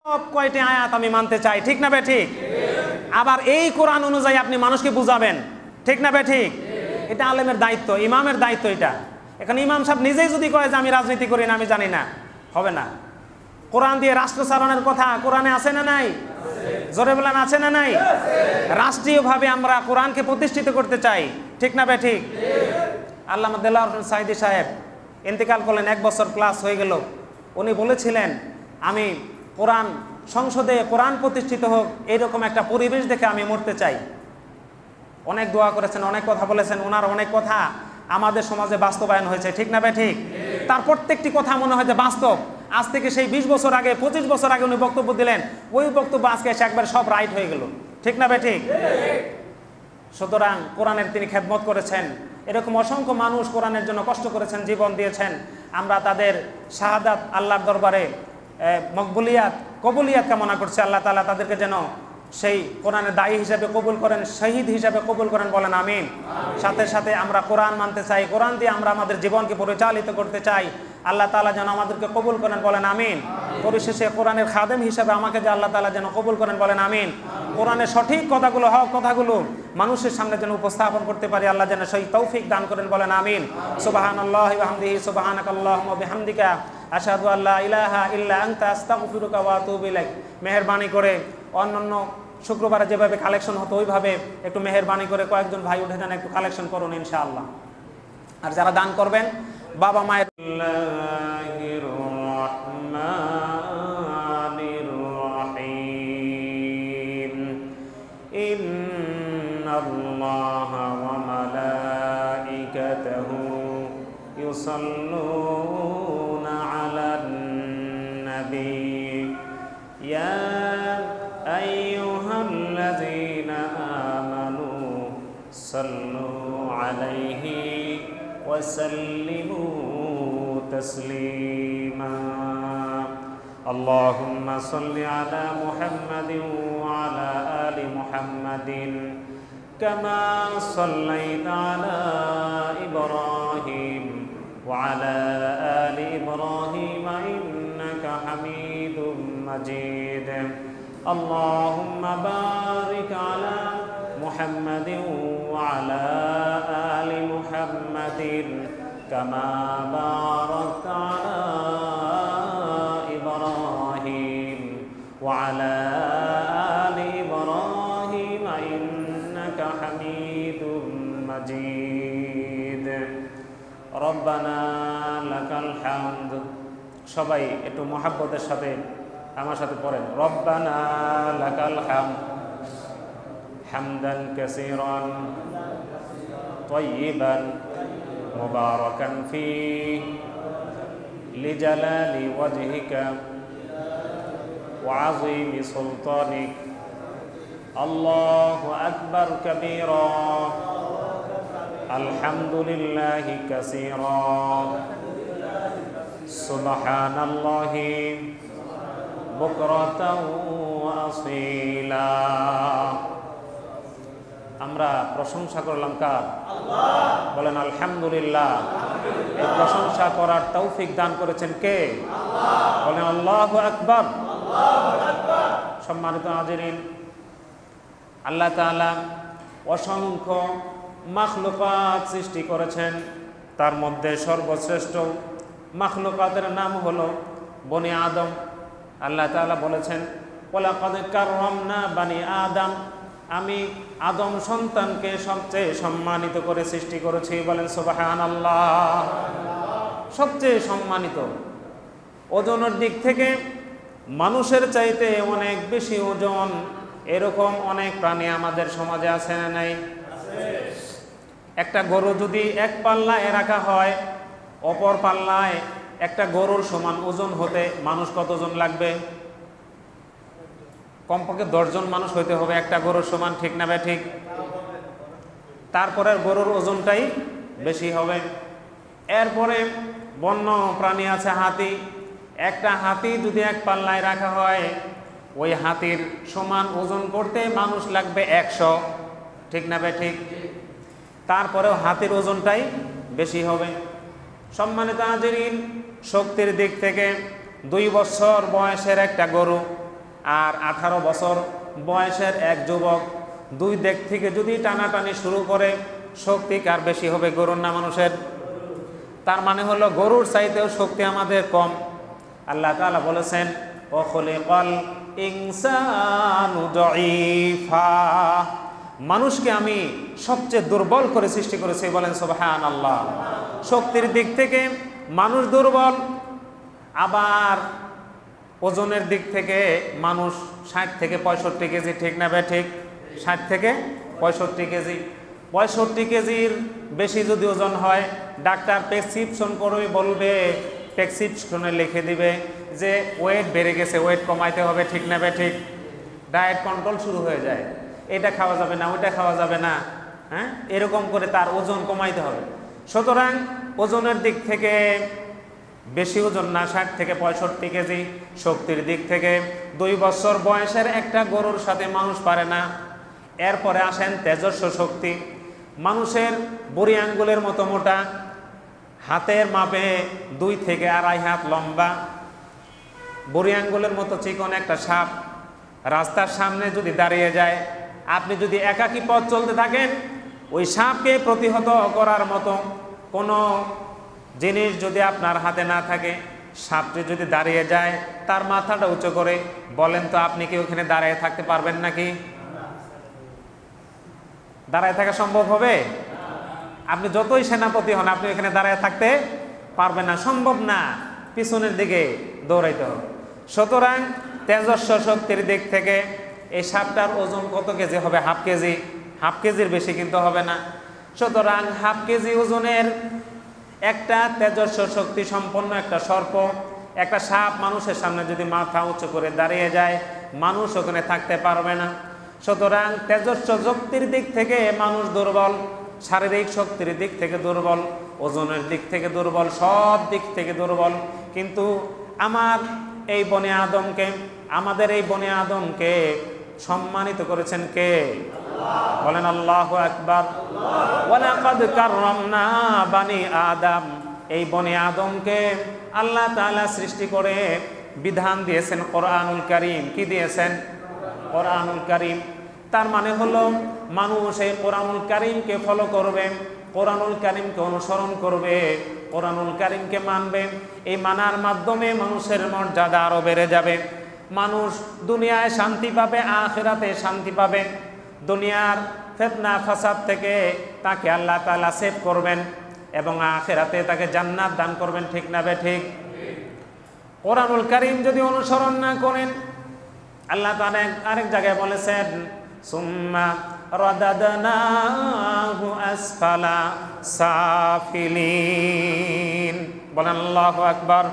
সব কয়টি আয়াত আমি মানতে চাই, ঠিক না বে ঠিক? আবার এই কোরআন অনুযায়ী আপনি মানুষকে বুঝাবেন, ঠিক না বে ঠিক? এটা আলেমের দায়িত্ব, ইমামের দায়িত্ব এটা। এখন ইমাম সাহেব নিজেই যদি কয় যে আমি রাজনীতি করি না, আমি জানি না, হবে না। কোরআন দিয়ে রাষ্ট্র চালানোর কথা কোরআনে আছে না নাই? জোরে বলেন, আছে না নাই? রাষ্ট্রীয়ভাবে আমরা কোরআনকে প্রতিষ্ঠিত করতে চাই, ঠিক না বে ঠিক? আল্লামা দেলাওয়ার হোসেন সাঈদী সাহেব ইন্তেকাল করলেন, 1 বছর প্লাস হয়ে গেল। উনি বলেছিলেন আমি কোরআন সংসদে কোরআন প্রতিষ্ঠিত হোক এইরকম একটা পরিবেশ দেখে আমি মরতে চাই। অনেক দোয়া করেছেন, অনেক কথা বলেছেন, ওনার অনেক কথা আমাদের সমাজে বাস্তবায়ন হয়েছে, ঠিক না বে ঠিক? তার প্রত্যেকটি কথা মনে হয় যে বাস্তব। আজ থেকে সেই 20 বছর আগে 25 বছর আগে উনি বক্তব্য দিলেন, ওই বক্তব্য আজকে এসে একবার সব রাইট হয়ে গেল, ঠিক না বে ঠিক? সুতরাং কোরআনের তিনি খেদমত করেছেন। এরকম অসংখ্য মানুষ কোরআনের জন্য কষ্ট করেছেন, জীবন দিয়েছেন। আমরা তাদের শাহাদাত আল্লাহর দরবারে মকবুলিয়াত কবুলিয়াত কামনা করছি। আল্লাহ তাআলা তাদেরকে যেন সেই কোরআনের দায়ী হিসাবে কবুল করেন, শহীদ হিসাবে কবুল করেন, বলেন আমিন। সাথে সাথে আমরা কোরআন মানতে চাই, কোরআন দিয়ে আমরা আমাদের জীবনকে পরিচালিত করতে চাই। আল্লাহ তাআলা যেন আমাদেরকে কবুল করেন, বলেন আমিন। পরিশেষে কোরআনের খাদেম হিসাবে আমাকে যে আল্লাহ তাআলা যেন কবুল করেন, বলেন আমিন। কোরআনের সঠিক কথাগুলো, হক কথাগুলো মানুষের সামনে যেন উপস্থাপন করতে পারি, আল্লাহ যেন সেই তৌফিক দান করেন, বলেন আমিন। সুবহানাল্লাহি ওয়া বিহামদিহি, সুবহানাকাল্লাহুম্মা ওয়া বিহামদিকা, আশহাদু আল্লা ইলাহা ইল্লা আনতা, আস্তাগফিরুকা ওয়া আতুবু ইলাইক। মেহেরবানি করে অন্যান্য শুক্রবারে যেভাবে কালেকশন হতো ওইভাবে একটু মেহেরবানি করে কয়েকজন ভাই উঠে যান, একটু কালেকশন করুন ইনশাআল্লাহ। আর যারা দান করবেন বাবা মায়ের ইন্নাল্লাহা ওয়া মালাইকাতাহু ইউসাল্লুনা আলান নবী ইয়া আইয়ুহাল্লাযীনা আমানু সাল্লু আলাইহি ওয়া সাল্লিমু তাসলিমা। আল্লাহুম্মা সাল্লি আলা মুহাম্মাদিন ওয়া আলা আলি মুহাম্মাদিন কামা সাল্লাইতা আলা ইব্রাহিম ওয়া আলা আলি ইব্রাহিম ইন্নাকা হামিদুম মাজিদ। اللهم بارك على محمد وعلى آل محمد كما باركت على إبراهيم وعلى آل إبراهيم إنك حميد مجيد ربنا لك الحمد। সবাই একটু মহব্বতের সাথে আমার সাথে পড়েন, রব্বানা লাকাল হামদ হামদান কাসীরান তাইয়িবান মুবারাকান ফীহি লিজালালি ওয়াজহিকা ওয়া আযীমি সুলতানিক। আল্লাহু আকবার কাবীরা আলহামদুলিল্লাহি কাসীরা সুবহানাল্লাহি বুকরাতাও ওয়া আসীলা। আমরা প্রশংসা করলাম কার? আল্লাহ। বলেন আলহামদুলিল্লাহ। এই প্রশংসা করার তৌফিক দান করেছেন কে? আল্লাহ। বলেন আল্লাহু আকবার। আল্লাহু আকবার। সম্মানিত হাজিরিন, আল্লাহ তাআলা অসংখ্য মাখলুকাত সৃষ্টি করেছেন। তার মধ্যে সর্বশ্রেষ্ঠ মাখলুকাতের নাম হলো বনি আদম। আল্লাহ তাআলা বলেছেন ওয়ালাকাদ কাররামনা বানি আদম, আমি আদম সন্তানকে সবচেয়ে সম্মানিত করে সৃষ্টি করেছি। বলেন সুবহানাল্লাহ। সবচেয়ে সম্মানিত, ওজনের দিক থেকে মানুষের চাইতে অনেক বেশি ওজন, এরকম অনেক প্রাণী আমাদের সমাজে আছে না নাই? একটা গরু যদি এক পাল্লায় রাখা হয়, অপর পাল্লায় একটা গরুর সমান ওজন হতে মানুষ কতজন লাগবে? কমপক্ষে 10 জন মানুষ হইতে হবে একটা গরুর সমান, ঠিক না ভাই ঠিক? তারপরে গরুর ওজনটাই বেশি হবে। এরপরে বন্য প্রাণী আছে হাতি। একটা হাতি যদি এক পাল্লায় রাখা হয়, ওই হাতির সমান ওজন করতে মানুষ লাগবে 100, ঠিক না ভাই ঠিক? তারপরেও হাতির ওজনটাই বেশি হবে। সম্মানিত হাজিরিন, শক্তির দিক থেকে 2 বছর বয়সের একটা গরু আর 18 বছর বয়সের এক যুবক, দুই দিক থেকে যদি টানাটানি শুরু করে, শক্তি কার বেশি হবে, গরুর না মানুষের? তার মানে হলো গরুর চাইতেও শক্তি আমাদের কম। আল্লাহ তাআলা বলেছেন ও খুলিকাল ইনসানু দাঈফা, মানুষকে আমি সবচেয়ে দুর্বল করে সৃষ্টি করেছি, বলেন সুবহানাল্লাহ। শক্তির দিক থেকে মানুষ দুর্বল, আবার ওজনের দিক থেকে মানুষ 60 থেকে 65 কেজি, ঠিক না ভাই ঠিক? 60 থেকে 65 কেজি। 65 কেজির বেশি যদি ওজন হয়, ডাক্তার প্রেসক্রিপশন করে বলবে, প্রেসক্রিপশনে লিখে দিবে যে ওয়েট বেড়ে গেছে, ওয়েট কমাইতে হবে, ঠিক না ভাই ঠিক? ডায়েট কন্ট্রোল শুরু হয়ে যায়, এটা খাওয়া যাবে না, ওইটা খাওয়া যাবে না, হ্যাঁ, এরকম করে তার ওজন কমাইতে হবে। সুতরাং ওজনের দিক থেকে বেশি ওজন না, 60 থেকে 65 কেজি। শক্তির দিক থেকে 2 বছর বয়সের একটা গরুর সাথে মানুষ পারে না। এরপরে আসেন তেজস্ব শক্তি। মানুষের বুড়ি আঙ্গুলের মতো মোটা, হাতের মাপে 2 থেকে 2.5 হাত লম্বা, বুড়ি আঙ্গুলের মতো চিকন একটা সাপ রাস্তার সামনে যদি দাঁড়িয়ে যায়, আপনি যদি একাকী পথ চলতে থাকেন, ওই সাপকে প্রতিহত করার মতো কোনো জিনিস যদি আপনার হাতে না থাকে, সাপটি যদি দাঁড়িয়ে যায়, তার মাথাটা উঁচু করে, বলেন তো আপনি কি ওখানে দাঁড়িয়ে থাকতে পারবেন নাকি? দাঁড়ায় থাকা সম্ভব হবে? আপনি যতই সেনাপতি হন, আপনি এখানে দাঁড়ায় থাকতে পারবেন না, সম্ভব না, পিছনের দিকে দৌড়াইতে হবে। সুতরাং তেজস্ব শক্তির দিক থেকে এই সাপটার ওজন কত কেজি হবে? Half KG. হাফ কেজির বেশি কিন্তু হবে না। সুতরাং হাফ কেজি ওজনের একটা তেজস্ব শক্তি সম্পন্ন একটা সর্প, একটা সাপ মানুষের সামনে যদি মাথা উঁচু করে দাঁড়িয়ে যায়, মানুষ ওখানে থাকতে পারবে না। সুতরাং তেজস্ব শক্তির দিক থেকে মানুষ দুর্বল, শারীরিক শক্তির দিক থেকে দুর্বল, ওজনের দিক থেকে দুর্বল, সব দিক থেকে দুর্বল। কিন্তু আমাদের এই বনে আদমকে সম্মানিত করেছেন কে? বলেন আল্লাহু আকবার। ওয়ালাকাদ কাররামনা বানি আদম, এই বনে আদমকে আল্লাহ তাআলা সৃষ্টি করে বিধান দিয়েছেন কোরআনুল কারীম। কি দিয়েছেন? কোরআনুল কারীম। তার মানে হলো মানুষ এই কোরআনুল কারীমকে ফলো করবে, কোরআনুল কারীমকে অনুসরণ করবে, কোরআনুল কারীমকে মানবে। এই মানার মাধ্যমে মানুষের মর্যাদা আরো বেড়ে যাবে। মানুষ দুনিয়ায় শান্তি পাবে, আখিরাতে শান্তি পাবে। দুনিয়ার ফিতনা ফাসাদ থেকে তাকে আল্লাহ তাআলা সেভ করবেন এবং আখিরাতে তাকে জান্নাত দান করবেন, ঠিক না বে ঠিক? কোরআনুল কারীম যদি অনুসরণ না করেন, আল্লাহ তাআলা আরেক জায়গায় বলেছেন সুম্মা রাদাদনাহু আসফালা সাফিলিন। বলেন আল্লাহু আকবার।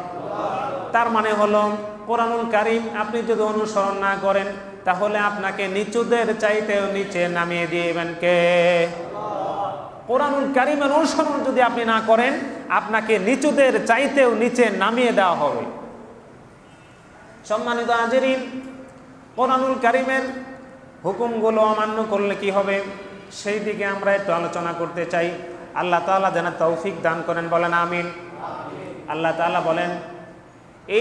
তার মানে হলো কোরআনুল কারীম আপনি যদি অনুসরণ না করেন, তাহলে আপনাকে নিচুদের চাইতেও নিচে নামিয়ে দিবেন কে? কোরআনুল কারীমের অনুসরণ যদি আপনি না করেন, আপনাকে নিচুদের চাইতেও নিচে নামিয়ে দেওয়া হবে। সম্মানিত হাজিরিন, কোরআনুল কারীমের হুকুমগুলো অমান্য করলে কি হবে, সেই দিকে আমরা একটু আলোচনা করতে চাই। আল্লাহ তাআলা যেন তৌফিক দান করেন, বলেন আমিন। আল্লাহ তাআলা বলেন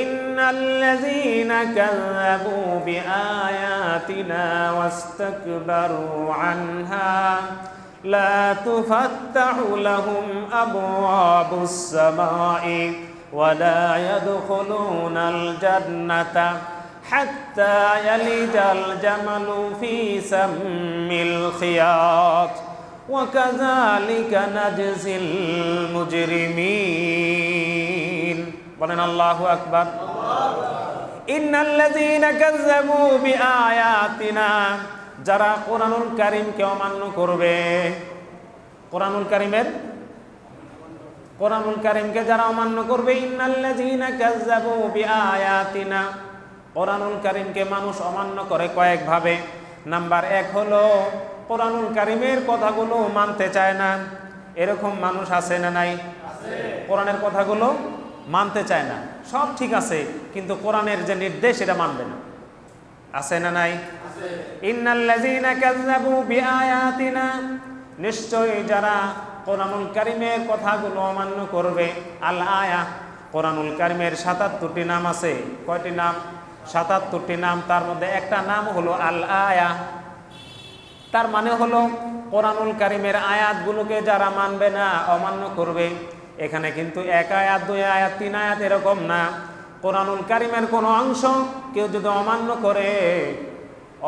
ইন্নাল্লাযীনা কাযযাবু বিআয়াতিনা ওয়াস্তাকবারু আনহা লা তুফাত্তাহু লাহুম আবওয়াবুস সামাই ওয়া লা ইয়াদখুলুনাল জান্নাতা হাত্তা ইয়ালিজাল জামালু ফি সাম্মিল খিয়াত ওয়া কাযালিকা নাজজিল মুজরিমিন। বলেন আল্লাহু আকবার। ইন্নাল্লাযীনা কাযযাবু বিআয়াতিনা, যারা কোরআনুল কারীমকে অমান্য করবে, কোরআনুল কারীমকে যারা অমান্য করবে, ইন্নাল্লাযীনা কাযযাবু বিআয়াতিনা, কোরআনুল কারীমকে মানুষ অমান্য করে কয়েক ভাবে। নাম্বার 1 হলো কোরআনুল কারীমের কথাগুলো মানতে চায় না। এরকম মানুষ আছে না নাই? কোরআনের কথাগুলো মানতে চায় না, সব ঠিক আছে, কিন্তু কোরআনের যে নির্দেশ এটা মানবে না। আছে না নাই? ইন্নাল্লাযীনা কাযযাবু বিআয়াতিনা, নিশ্চয়ই যারা কোরআনুল কারীমের কথাগুলো অমান্য করবে। আল আয়া, কোরআনুল কারীমের 77টি নাম আছে। কয়টি নাম? 77টি নাম, তার মধ্যে একটা নাম হলো আল আয়া। তার মানে হলো কোরআনুল কারীমের আয়াতগুলোকে যারা মানবে না, অমান্য করবে। এখানে কিন্তু 1 আয়াত 2 আয়াত 3 আয়াত এরকম না। কোরআনুল কারীমের কোনো অংশ কেউ যদি অমান্য করে,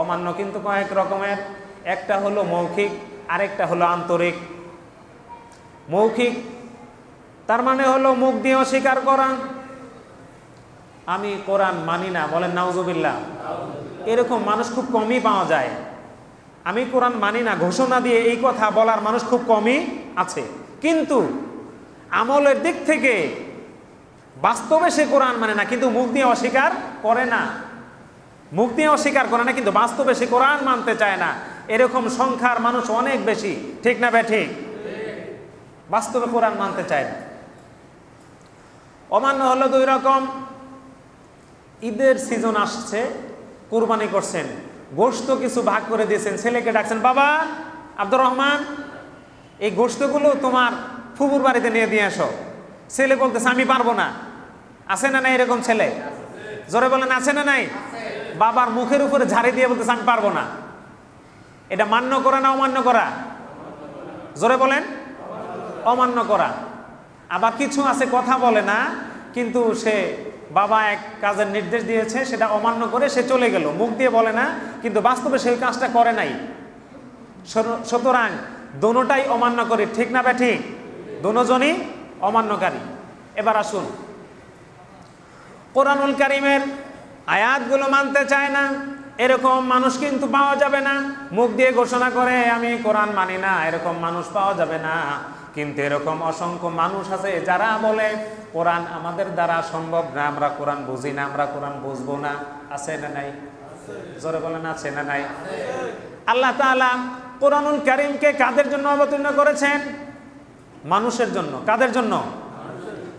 অমান্য কিন্তু কয়েক রকমের, একটা হলো মৌখিক, আরেকটা হলো আন্তরিক। মৌখিক তার মানে হলো মুখ দিয়ে অস্বীকার করা, আমি কোরআন মানি না, বলেন নাউজুবিল্লাহ। এরকম মানুষ খুব কমই পাওয়া যায়। আমি কোরআন মানি না ঘোষণা দিয়ে এই কথা বলার মানুষ খুব কমই আছে, কিন্তু আমলের দিক থেকে বাস্তবে সে কোরআন মানে না, কিন্তু মুখ দিয়ে অস্বীকার করে না। মুখ দিয়ে অস্বীকার করে না, কিন্তু বাস্তবে সে কোরআন মানতে চায় না। এরকম সংখ্যার মানুষ অনেক বেশি, ঠিক না ঠিক? বাস্তবে কোরআন মানতে চায় না। অমান্য হলো 2 রকম। ঈদের সিজন আসছে, কুরবানি করছেন, গোশত কিছু ভাগ করে দিয়েছেন, ছেলেকে ডাকছেন, বাবা আব্দুর রহমান এই গোশতগুলো তোমার ফুফুর বাড়িতে নিয়ে দিয়ে আসো। ছেলে বলতেছে আমি পারবো না। আছে না নাই এরকম ছেলে? জোরে বলেন আছে না নাই? বাবার মুখের উপরে ঝাড়ি দিয়ে বলতেছে আমি পারবো না। এটা মান্য করা না অমান্য করা? জোরে বলেন অমান্য করা। আবার কিছু আছে কথা বলে না, কিন্তু সে বাবা এক কাজের নির্দেশ দিয়েছে, সেটা অমান্য করে সে চলে গেল, মুখ দিয়ে বলে না, কিন্তু বাস্তবে সেই কাজটা করে নাই। সুতরাং দোনোটাই অমান্য করি, ঠিক না ঠিক? দোনোজনই অমান্যকারী। এবার আসুন, কোরআনুল কারীমের আয়াতগুলো মানতে চায় না এরকম মানুষ কিন্তু পাওয়া যাবে না। মুখ দিয়ে ঘোষণা করে আমি কোরআন মানি না, এরকম মানুষ পাওয়া যাবে না। কিন্তু এরকম অসংখ্য মানুষ আছে যারা বলে কোরআন আমাদের দ্বারা সম্ভব না, আমরা কোরআন বুঝি না, আমরা কোরআন বুঝবো না। আছে না নাই? জোরে বলেন আছে না নাই? আল্লাহ তাআলা কোরআনুল কারীমকে কাদের জন্য অবতীর্ণ করেছেন? মানুষের জন্য। কাদের জন্য?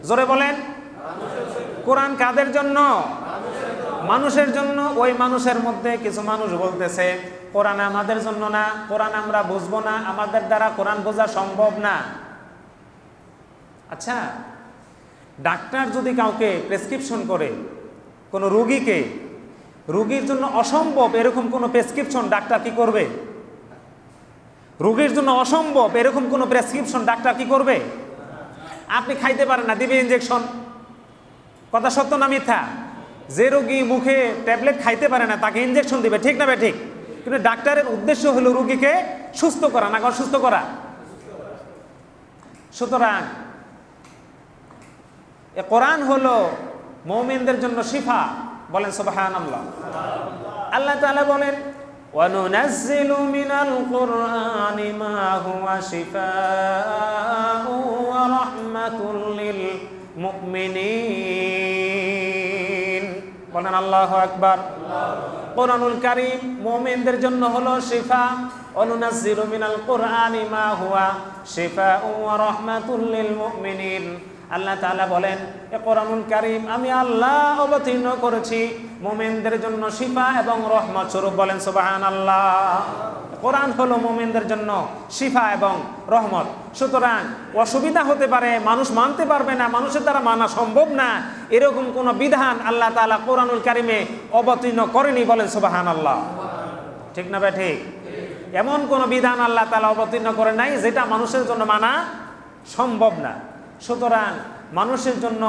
জোরে বলেন। কোরআন কাদের জন্য? মানুষের জন্য। ওই মানুষের মধ্যে কিছু মানুষ বলতেছে কোরআন আমাদের জন্য না, কোরআন আমরা বুঝবো না, আমাদের দ্বারা কোরআন বোঝা সম্ভব না। আচ্ছা, ডাক্তার যদি কাউকে প্রেসক্রিপশন করে কোনো রোগীকে, রোগীর জন্য অসম্ভব এরকম কোনো প্রেসক্রিপশন ডাক্তার কি করবে? রোগীর জন্য অসম্ভব এরকম কোনো প্রেসক্রিপশন ডাক্তার কি করবে? আপনি খাইতে পারেন না, দিবে ইনজেকশন। কথা সত্য না মিথ্যা? যে রোগী মুখে ট্যাবলেট খাইতে পারে না তাকে ইনজেকশন দিবে, ঠিক না ঠিক? কিন্তু ডাক্তারের উদ্দেশ্য হলো রোগীকে সুস্থ করা, না সুস্থ করা। সুতরাং এ কোরআন হলো মুমিনদের জন্য শিফা। বলেন সুবহানাল্লাহ। আল্লাহ তাআলা বলেন ওয়ানুনাজ্জিলু মিনাল কুরআনি মা হুয়া শিফাউ ওয়া রাহমাতুল লিল মুমিনিন। বলেন আল্লাহু আকবার। কোরআনুল কারীম মুমিনদের জন্য হলো শিফা। ওয়ানুনাজ্জিলু মিনাল কুরআনি মা হুয়া শিফাউ ওয়া রাহমাতুল লিল মুমিনিন। আল্লাহ তাআলা বলেন এ কোরআনুল কারীম আমি আল্লাহ অবতীর্ণ করেছি মুমিনদের জন্য শিফা এবং রহমত স্বরূপ। বলেন সুবহানাল্লাহ। কোরআন হলো মুমিনদের জন্য শিফা এবং রহমত। সুতরাং অসুবিধা হতে পারে, মানুষ মানতে পারবে না, মানুষের দ্বারা মানা সম্ভব না, এরকম কোন বিধান আল্লাহ তাআলা কোরআনুল কারীমে অবতীর্ণ করেনি। বলেন সুবহানাল্লাহ। ঠিক না ভাই? ঠিক। এমন কোন বিধান আল্লাহ তাআলা অবতীর্ণ করে নাই যেটা মানুষের জন্য মানা সম্ভব না। সুতরাং মানুষের জন্য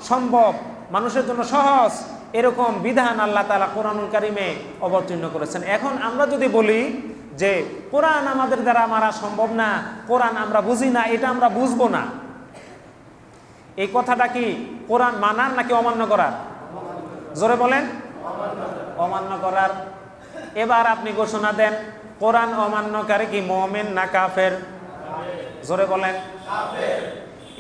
সম্ভব, মানুষের জন্য সহজ এরকম বিধান আল্লাহ তাআলা কোরআনুল কারীমে অবতীর্ণ করেছেন। এখন আমরা যদি বলি যে কোরআন আমাদের দ্বারা মানা সম্ভব না, কোরআন আমরা বুঝি না, এটা আমরা বুঝবো না, এই কথাটা কি কোরআন মানার নাকি অমান্য করার? জোরে বলেন অমান্য করার। এবার আপনি ঘোষণা দেন কোরআন অমান্যকারী কি মুমিন না কাফের? জোরে বলেন কাফের।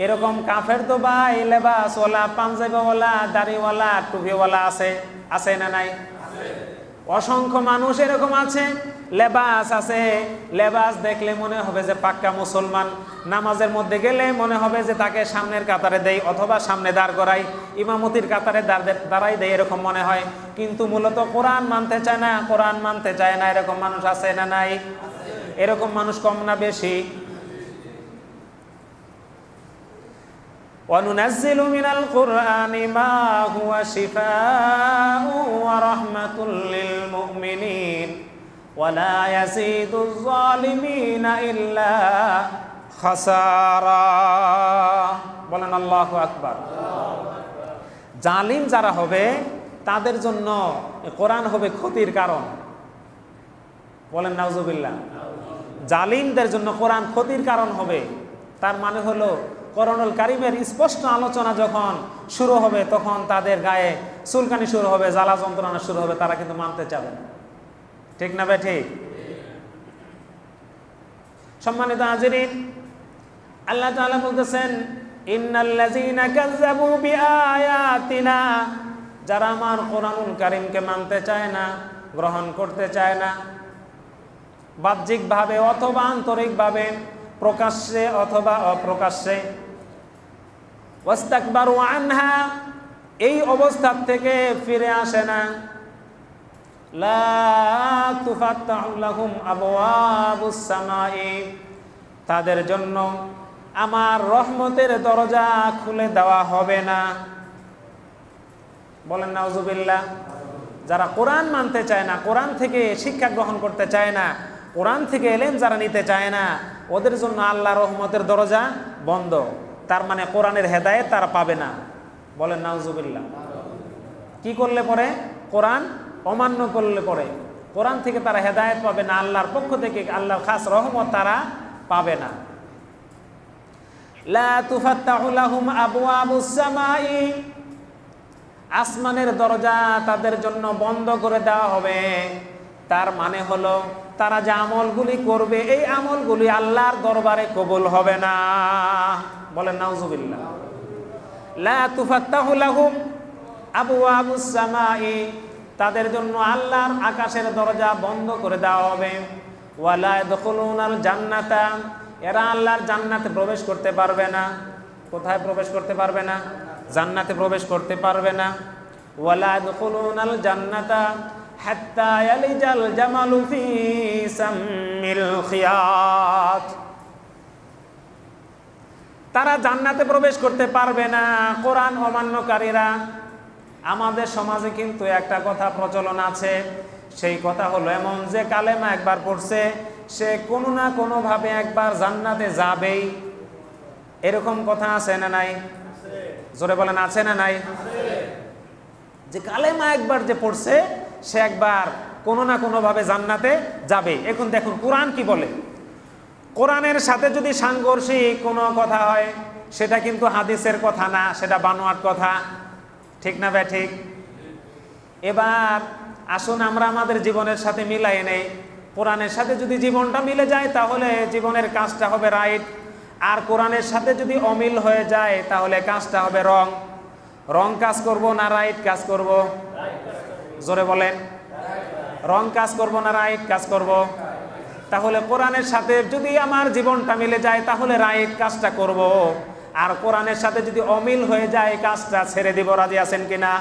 এরকম কাফের তো ভাই লেবাসওয়ালা, পাঞ্জাবিওয়ালা, দাড়িওয়ালা, টুপিওয়ালা আছে, আছে না নাই? অসংখ্য মানুষ এরকম আছে, লেবাস আছে, লেবাস দেখলে মনে হবে যে পাক্কা মুসলমান, নামাজের মধ্যে গেলে মনে হবে যে তাকে সামনের কাতারে দেয় অথবা সামনে দাঁড় করাই, ইমামতির কাতারে দাঁড়াই দেয়, এরকম মনে হয়, কিন্তু মূলত কোরআন মানতে চায় না, কোরআন মানতে চায় না, এরকম মানুষ আছে না নাই? এরকম মানুষ কম না বেশি? وَنُنَزِّلُ مِنَ الْقُرْآنِ مَا هُوَ شِفَاءٌ وَرَحْمَةٌ لِّلْمُؤْمِنِينَ وَلَا يَزِيدُ الظَّالِمِينَ إِلَّا খাসারা। বলেন আল্লাহু আকবার। জালিম যারা হবে তাদের জন্য কোরআন হবে ক্ষতির কারণ। বলেন নাউজুবিল্লাহ। জালিমদের জন্য কোরআন ক্ষতির কারণ হবে। তার মানে হলো কোরআনুল কারীমের স্পষ্ট আলোচনা যখন শুরু হবে তখন তাদের গায়ে চুলকানি শুরু হবে, জ্বালা যন্ত্রণা শুরু হবে, তারা কিন্তু মানতে চাবে না। ঠিক না ভাই? ঠিক। সম্মানিত হাজিরিন, আল্লাহ তাআলা বলতেছেন ইন্নাল্লাযীনা কাযযাবু বিআয়াতিনা, যারা আমার কোরআনুল কারীমকে মানতে চায় না, গ্রহণ করতে চায় না, বাহ্যিকভাবে অথবা আন্তরিকভাবে, প্রকাশ্যে অথবা অপ্রকাশ্যে, ওয়াস্তাকবারু আনহা, এই অবস্থা থেকে ফিরে আসে না, লা তুফাত্তাহু লাহুম আবওয়াবুস সামাই, তাদের জন্য আমার রহমতের দরজা খুলে দেওয়া হবে না। বলেন নাউজুবিল্লাহ। যারা কোরআন মানতে চায় না, কোরআন থেকে শিক্ষা গ্রহণ করতে চায় না, কোরআন থেকে এলেম যারা নিতে চায় না, ওদের জন্য আল্লাহ রহমতের দরজা বন্ধ। তার মানে কোরআনের হেদায়েত তারা পাবে না। বলেন নাউজুবিল্লাহ। কি করলে পরে? কোরআন অমান্য করলে পরে কোরআন থেকে তারা হেদায়েত পাবে না, আল্লাহর পক্ষ থেকে আল্লাহর খাস রহমত তারা পাবে না। লা তুফাত্তাহু লাহুম আবওয়াবুস সামাই, আসমানের দরজা তাদের জন্য বন্ধ করে দেওয়া হবে। তার মানে হলো তারা যে আমলগুলি করবে এই আমলগুলি আল্লাহর দরবারে কবুল হবে না। বলেন নাউজুবিল্লাহ। লা তুফাত্তাহু লাহুম আবওয়াবুস সামাই, তাদের জন্য আল্লাহর আকাশের দরজা বন্ধ করে দেওয়া হবে। ওয়ালা ইয়াদখুলুনাল জান্নাতা, এরা আল্লাহর জান্নাতে প্রবেশ করতে পারবে না। কোথায় প্রবেশ করতে পারবে না? জান্নাতে প্রবেশ করতে পারবে না। ওয়ালা ইয়াদখুলুনাল জান্নাতা হাত্তা ইয়ালিজাল জামালু ফি সাম্মিল খিয়াত, তারা জান্নাতে প্রবেশ করতে পারবে না কোরআন অমান্যকারীরা। আমাদের সমাজে কিন্তু একটা কথা প্রচলন আছে, সেই কথা হলো এমন যে কালেমা একবার পড়ছে সে কোনো না কোনোভাবে একবার জান্নাতে যাবেই। এরকম কথা আছে না নাই? জোরে বলেন আছে না নাই? যে কালেমা একবার যে পড়ছে সে একবার কোনো না কোনোভাবে জান্নাতে যাবে। এখন দেখুন কোরআন কি বলে। কোরআনের সাথে যদি সাংঘর্ষিক কোনো কথা হয় সেটা কিন্তু হাদিসের কথা না, সেটা বানোয়াট কথা। ঠিক না ভাই? ঠিক। এবার আসুন আমরা আমাদের জীবনের সাথে মিলাই নেই। কোরআনের সাথে যদি জীবনটা মিলে যায় তাহলে জীবনের কাজটা হবে রাইট, আর কোরআনের সাথে যদি অমিল হয়ে যায় তাহলে কাজটা হবে রং। রং কাজ করব না রাইট কাজ করব? জোরে বলেন। রং কাজ করব না রাইট কাজ করব? তাহলে কোরআনের সাথে যদি আমার জীবনটা মিলে যায় তাহলে রাইট কাজটা করব, আর কোরআনের সাথে যদি অমিল হয়ে যায় কাজটা ছেড়ে দিব। রাজি আছেন কিনা?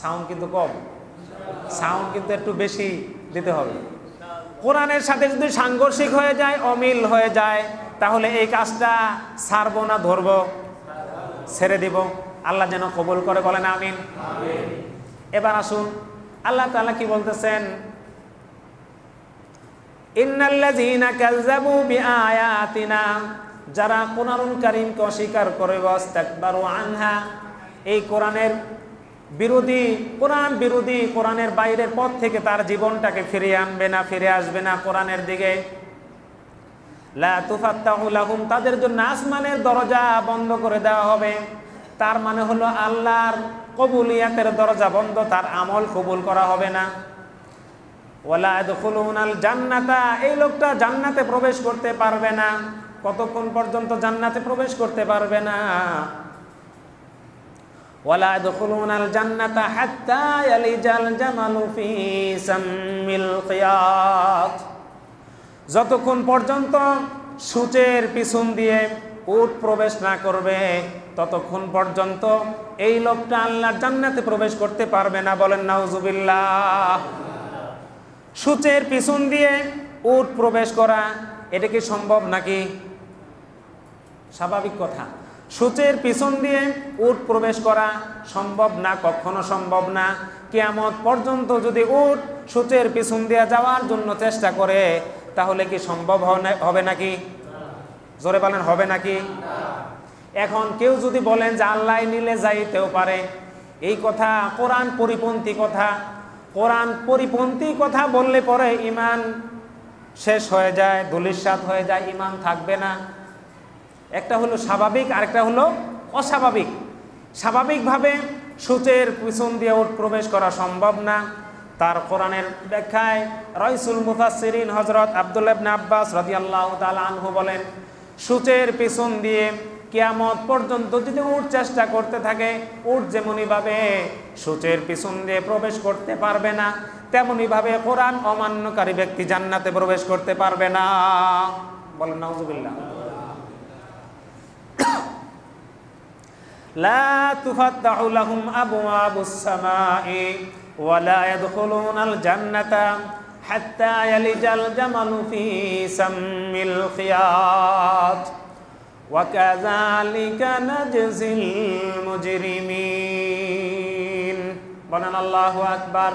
সাউন্ড কিন্তু কম, সাউন্ড কিন্তু একটু বেশি দিতে হবে। কোরআনের সাথে যদি সাংঘর্ষিক হয়ে যায়, অমিল হয়ে যায়, তাহলে এই কাজটা ছাড়বো না ধরবো? ছেড়ে দিব। আল্লাহ যেন কবুল করে, বলেন আমিন। এবার আসুন আল্লাহ তাআলা কি বলতেছেন, ইন্নাল্লাযীনা কাযযাবু বিআয়াতিনা, যারা কোরআনুল কারীমকে অস্বীকার করে, ওয়াস্তাকবারু আনহা, এই কোরআনের বিরোধী, কোরআন বিরোধী, কোরআনের বাইরের পথ থেকে তার জীবনটাকে ফিরিয়ে আনবে না, ফিরে আসবে না কোরআনের দিকে। লা তুফাত্তাহু লাহুম, তাদের জন্য আসমানের দরজা বন্ধ করে দেওয়া হবে। তার মানে হলো আল্লাহর কবুলিয়াতের দরজা বন্ধ, তার আমল কবুল করা হবে না। ওয়ালা ইয়াদখুলুনাল জান্নাতা, এই লোকটা জান্নাতে প্রবেশ করতে পারবে না। কতক্ষণ পর্যন্ত জান্নাতে প্রবেশ করতে পারবে না? ওয়ালা ইয়াদখুলুনাল জান্নাতা হাত্তা ইয়ালিজাল জামালু ফি সাম্মিল খিয়াত, যতক্ষণ পর্যন্ত সূচের পিছন দিয়ে উট প্রবেশ না করবে ততক্ষণ পর্যন্ত এই লোকটা আল্লাহর জান্নাতে প্রবেশ করতে পারবে না। বলেন নাউজুবিল্লাহ। সূচের পিছন দিয়ে উট প্রবেশ করা এটা কি সম্ভব নাকি? স্বাভাবিক কথা। সূচের পিছন দিয়ে উট প্রবেশ করা সম্ভব না, কখনো সম্ভব না। কিয়ামত পর্যন্ত যদি উট সূচের পিছন দিয়ে যাওয়ার জন্য চেষ্টা করে তাহলে কি সম্ভব হবে নাকি? জোরে বলেন, হবে নাকি? এখন কেউ যদি বলেন যে আল্লাহ নিলে যাইতেও পারে, এই কথা কোরআন পরিপন্থী কথা। কোরআন পরিপন্থী কথা বললে পরে ঈমান শেষ হয়ে যায়, ধূলিসাৎ হয়ে যায়, ঈমান থাকবে না। একটা হলো স্বাভাবিক, আরেকটা হলো অস্বাভাবিক। স্বাভাবিকভাবে সূচের পিছন দিয়ে উট প্রবেশ করা সম্ভব না। তার কোরআনের ব্যাখ্যায় রাইসুল মুফাসসিরিন হযরত আব্দুল্লাহ ইবনে আব্বাস রাদিয়াল্লাহু তাআলা আনহু বলেন, সূচের পিছন দিয়ে কিয়ামত পর্যন্ত যদি উট চেষ্টা করতে থাকে, উট যেমনিভাবে সূচের পিছন দিয়ে প্রবেশ করতে পারবে না, তেমনিভাবে কোরআন অমান্যকারী ব্যক্তি জান্নাতে প্রবেশ করতে পারবে না। বলেন নাউযুবিল্লাহ। লা তুফাত্তাহু লাহুম আবওয়াবুস সামাই ওয়া লা ইয়াদখুলুনাল জান্নাতা হাত্তা ইয়ালিজাল জামালু ফি সাম্মিল খিয়াত ওয়া কাযালিকা নাজজিল মুজরিমিন। বলেন আল্লাহু আকবার।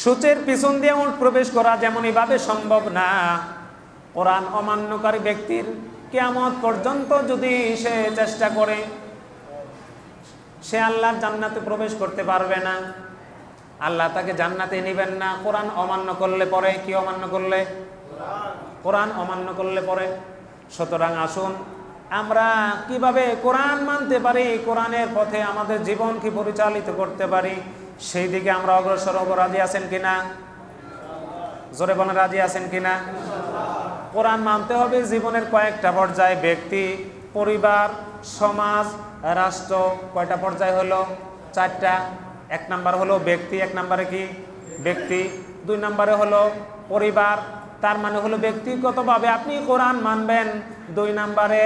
সূচের পিছন দিয়ে উট প্রবেশ করা যেমনিভাবে সম্ভব না, কোরআন অমান্যকারী ব্যক্তির কিয়ামত পর্যন্ত যদি সে চেষ্টা করে, সে আল্লাহর জান্নাতে প্রবেশ করতে পারবে না। আল্লাহ তাকে জান্নাতে নেবেন না কোরআন অমান্য করলে পরে। কি অমান্য করলে? কোরআন অমান্য করলে পরে। সুতরাং আসুন আমরা কিভাবে কোরআন মানতে পারি, কোরআনের পথে আমাদের জীবন কি পরিচালিত করতে পারি, সেই দিকে আমরা অগ্রসর হব। রাজি আছেন কিনা? জোরে বলেন, রাজি আছেন কিনা? কোরআন মানতে হবে জীবনের কয়েকটা পর্যায়ে। ব্যক্তি, পরিবার, সমাজ, রাষ্ট্র। কয়টা পর্যায় হলো? 4টা। 1 নাম্বার হলো ব্যক্তি। 1 নাম্বারে কি? ব্যক্তি। 2 নাম্বারে হলো পরিবার, তার মানে হলো ব্যক্তিগতভাবে আপনি কোরআন মানবেন। 2 নাম্বারে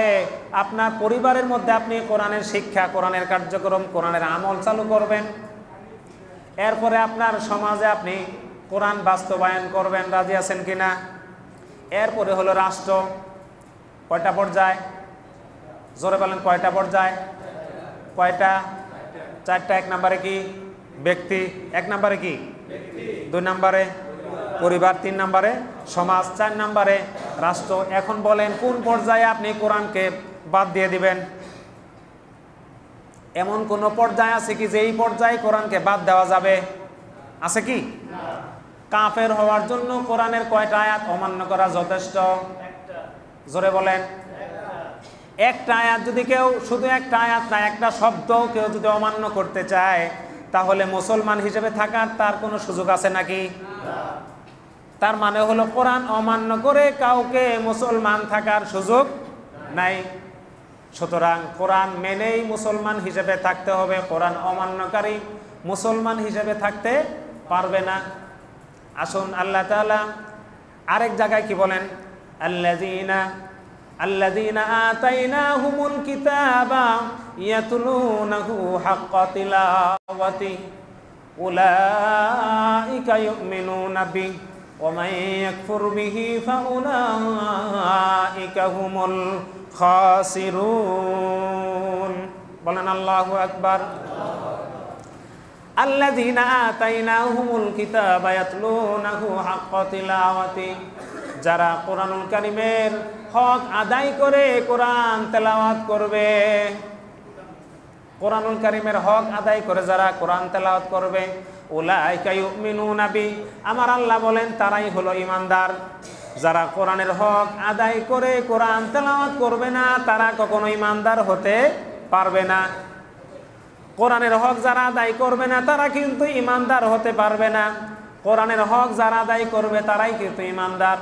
আপনার পরিবারের মধ্যে আপনি কোরআনের শিক্ষা, কোরআনের কার্যক্রম, কোরআনের আমল চালু করবেন। এরপরে আপনার সমাজে আপনি কোরআন বাস্তবায়ন করবেন। রাজি আছেন কিনা? এরপরে হলো রাষ্ট্র। কয়টা পর্যায়? জোরে বলেন, কয়টা পর্যায়? কয়টা? 4টা। 1 নাম্বারে কি? ব্যক্তি। 1 নাম্বারে কি? 2 নাম্বারে পরিবার, 3 নাম্বারে সমাজ, 4 নাম্বারে রাষ্ট্র। এখন বলেন কোন পর্যায়ে আপনি কোরআনকে বাদ দিয়ে দিবেন? এমন কোন পর্যায় আছে কি যে এই পর্যায়ে কোরআনকে বাদ দেওয়া যাবে? আছে কি? কাফের হওয়ার জন্য কোরআনের কয়টা আয়াত অমান্য করা যথেষ্ট? জোরে বলেন। একটা আয়াত যদি কেউ, শুধু একটা আয়াত না, একটা শব্দ কেউ যদি অমান্য করতে চায়, তাহলে মুসলমান হিসেবে থাকার তার কোনো সুযোগ আছে নাকি? তার মানে হলো কোরআন অমান্য করে কাউকে মুসলমান থাকার সুযোগ নাই। সুতরাং কোরআন মেনেই মুসলমান হিসেবে থাকতে হবে। কোরআন অমান্যকারী মুসলমান হিসেবে থাকতে পারবে না। আসুন আল্লাহ তাআলা আরেক জায়গায় কি বলেন? আল্লাযীনা আতাইনাহুমুল কিতাবা ইয়াতলুনাহু হাক্কা তিলাওয়াতি উলাইকা ইউমিনুনা বিহি ওয়া মান ইয়াকফুর বিহি ফাউলাইকা হুমুল খাসিরুন। বলেন আল্লাহু আকবার। আল্লাযীনা আতাইনাহুমুল কিতাবা ইয়াতলুনাহু হাক্কা তিলাওয়াতি, যারা কোরআনুল কারীমের হক আদায় করে কোরআন তেলাওয়াত করবে। কোরআনুল কারীমের হক আদায় করে যারা কোরআন তেলাওয়াত করবে, উলাইকা ইউমিনুনা বি, আমার আল্লাহ বলেন তারাই হলো ঈমানদার। যারা কোরআনের হক আদায় করে কোরআন তেলাওয়াত করবে না, তারা কখনো ঈমানদার হতে পারবে না। কোরআনের হক যারা আদায় করবে না, তারা কিন্তু ঈমানদার হতে পারবে না। কোরআনের হক যারা আদায় করবে তারাই কিন্তু ঈমানদার।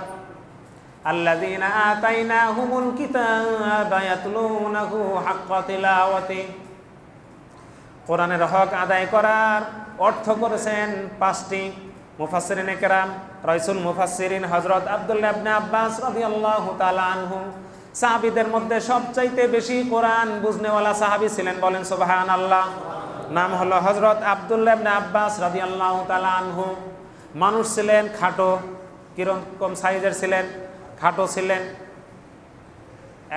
আল্লাযীনা আতাইনাহুমুল কিতাবা ইয়াতলুনাহু হাক্কা তিলাওয়াতি, কোরআনের হক আদায় করার অর্থ করেছেন 5টি মুফাসসিরিনে কেরাম। রাইসুল মুফাসসিরিন হযরত আব্দুল্লাহ ইবনে আব্বাস রাদিয়াল্লাহু তাআলা আনহু, সাহাবীদের মধ্যে সবচাইতে বেশি কোরআন বুঝনেওয়ালা সাহাবী ছিলেন। বলেন সুবহানাল্লাহ। নাম হলো হযরত আব্দুল্লাহ ইবনে আব্বাস রাদিয়াল্লাহু তাআলা আনহু। মানুষ ছিলেন খাটো। কিরকম সাইজের ছিলেন? খাটো ছিলেন।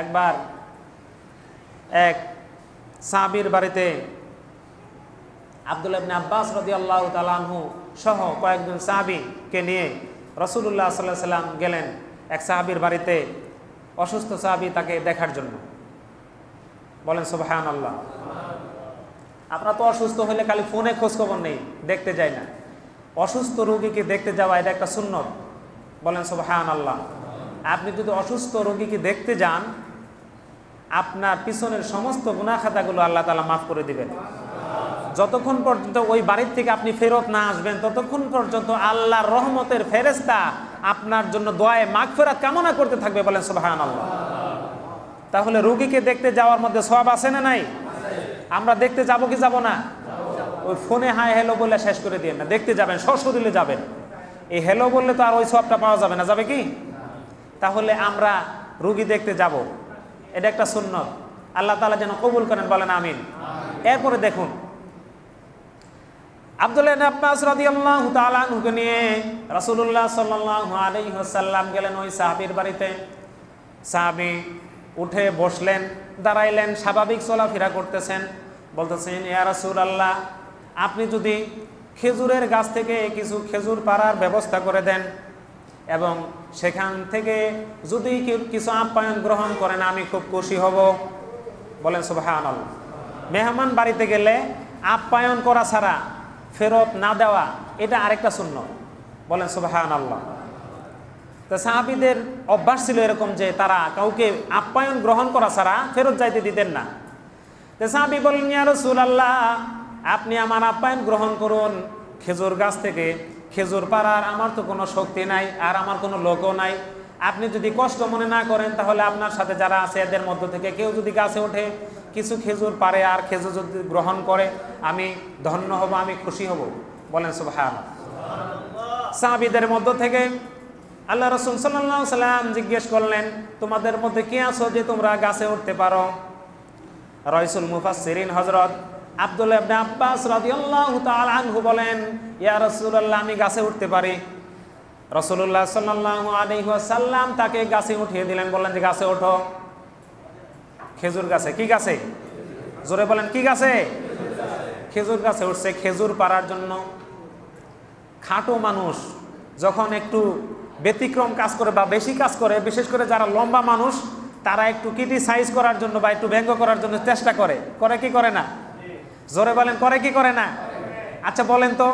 একবার এক সাহাবীর বাড়িতে আব্দুল্লাহ ইবনে আব্বাস রাদিয়াল্লাহু তাআলা আনহু সহ কয়েকজন সাহাবীকে নিয়ে রাসূলুল্লাহ সাল্লাল্লাহু আলাইহি ওয়াসাল্লাম গেলেন এক সাহাবীর বাড়িতে, অসুস্থ সাহাবী তাকে দেখার জন্য। বলেন সুবহানাল্লাহ। আপনারা তো অসুস্থ হলে খালি ফোনে খোঁজ খবর নেই, দেখতে যাই না। অসুস্থ রোগীকে দেখতে যাওয়া এটা একটা সুন্নত। বলেন সুবহানাল্লাহ। আপনি যদি অসুস্থ রোগীকে দেখতে যান, আপনার পিছনের সমস্ত গুনাহ খাতাগুলো আল্লাহ তাআলা মাফ করে দিবেন। যতক্ষণ পর্যন্ত ওই বাড়ির থেকে আপনি ফেরত না আসবেন, ততক্ষণ পর্যন্ত আল্লাহর রহমতের ফেরেশতা আপনার জন্য দোয়ায়ে মাগফিরাত কামনা করতে থাকবে। বলেন সুবহানাল্লাহ। তাহলে রোগীকে দেখতে যাওয়ার মধ্যে সওয়াব আছে না নাই? আমরা দেখতে যাব কি যাব না? ওই ফোনে হাই হ্যালো বলে শেষ করে দিয়ে না, দেখতে যাবেন, সশরীরে যাবেন। এই হ্যালো বললে তো আর ওই সওয়াবটা পাওয়া যাবে না, যাবে কি? তাহলে আমরা রোগী দেখতে যাব, এটা একটা সুন্নত। আল্লাহ তাআলা যেন কবুল করেন, বলেন আমিন। এরপরে দেখুন, আব্দুল্লাহ ইবনে আব্বাস রাদিয়াল্লাহু তাআলা আনহুকে নিয়ে রাসূলুল্লাহ সাল্লাল্লাহু আলাইহি ওয়াসাল্লাম গেলেন ওই সাহাবীর বাড়িতে। সাহাবী উঠে বসলেন, দাঁড়াইলেন, স্বাভাবিক চলাফেরা করতেছেন। বলতেছেন, ইয়া রাসূলুল্লাহ, আপনি যদি খেজুরের গাছ থেকে কিছু খেজুর পাড়ার ব্যবস্থা করে দেন এবং সেখান থেকে যদি কিছু আপ্যায়ন গ্রহণ করেন, আমি খুব খুশি হব। বলেন সুবহানাল্লাহ। মেহমান বাড়িতে গেলে আপ্যায়ন করা ছাড়া ফেরত না দেওয়া, এটা আরেকটা সুন্নাত। বলেন সুবহানাল্লাহ। তো সাহাবীদের অভ্যাস ছিল এরকম যে তারা কাউকে আপ্যায়ন গ্রহণ করা ছাড়া ফেরত যাইতে দিতেন না। তো সাহাবী বললেন, ইয়া রাসূলুল্লাহ, আপনি আমার আপ্যায়ন গ্রহণ করুন খেজুর গাছ থেকে। খেজুর পাড়ার আমার তো কোনো শক্তি নাই, আর আমার কোনো লোকও নাই। আপনি যদি কষ্ট মনে না করেন, তাহলে আপনার সাথে যারা আছে এদের মধ্য থেকে কেউ যদি গাছে ওঠে কিছু খেজুর পারে আর খেজুর যদি গ্রহণ করে, আমি ধন্য হব, আমি খুশি হব। বলেন সুবহানাল্লাহ। সাহাবীদের মধ্য থেকে আল্লাহ রাসূল সাল্লাল্লাহু আলাইহি ওয়াসাল্লাম জিজ্ঞেস করলেন, তোমাদের মধ্যে কে আছো যে তোমরা গাছে উঠতে পারো? রাইসুল মুফাসসিরিন হযরত আব্দুল্লাহ ইবনে আব্বাস রাদিয়াল্লাহু তাআলা আনহু বলেন, ইয়া রাসূলুল্লাহ, আমি গাছে উঠতে পারি। রাসূলুল্লাহ সাল্লাল্লাহু আলাইহি ওয়াসাল্লাম তাকে গাছে উঠিয়ে দিলেন, বললেন যে গাছে ওঠো। খেজুর গাছে। কি গাছে? জোরে বলেন, কি গাছে? খেজুর গাছে উঠছে খেজুর পাড়ার জন্য। খাটো মানুষ যখন একটু ব্যতিক্রম কাজ করে বা বেশি কাজ করে, বিশেষ করে যারা লম্বা মানুষ, তারা একটু ক্রিটিসাইজ করার জন্য বা একটু ব্যঙ্গ করার জন্য চেষ্টা করে। করে কি করে না? জোরে বলেন, করে কি করে না? আচ্ছা বলেন তো,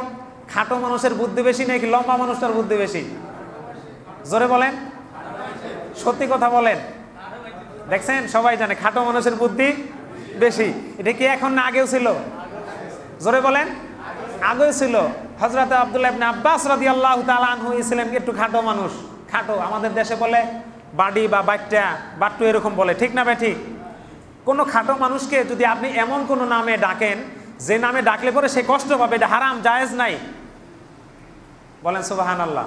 খাটো মানুষের বুদ্ধি বেশি নাকি লম্বা মানুষটার বুদ্ধি বেশি? জোরে বলেন, সত্যি কথা বলেন। দেখছেন, সবাই জানে খাটো মানুষের বুদ্ধি বেশি। এটা কি এখন না আগেও ছিল? জোরে বলেন, আগেও ছিল। হযরত আব্দুল্লাহ ইবনে আব্বাস রাদিয়াল্লাহু তাআলা আনহু ছিলেন একটু খাটো মানুষ। খাটো, আমাদের দেশে বলে বাডি বা বাট্টা, বাট্টু এরকম বলে, ঠিক না ভাই? ঠিক। কোনো খাটো মানুষকে যদি আপনি এমন কোনো নামে ডাকেন যে নামে ডাকলে পরে সে কষ্ট পাবে, এটা হারাম, জায়েজ নাই। বলেন সুবহানাল্লাহ।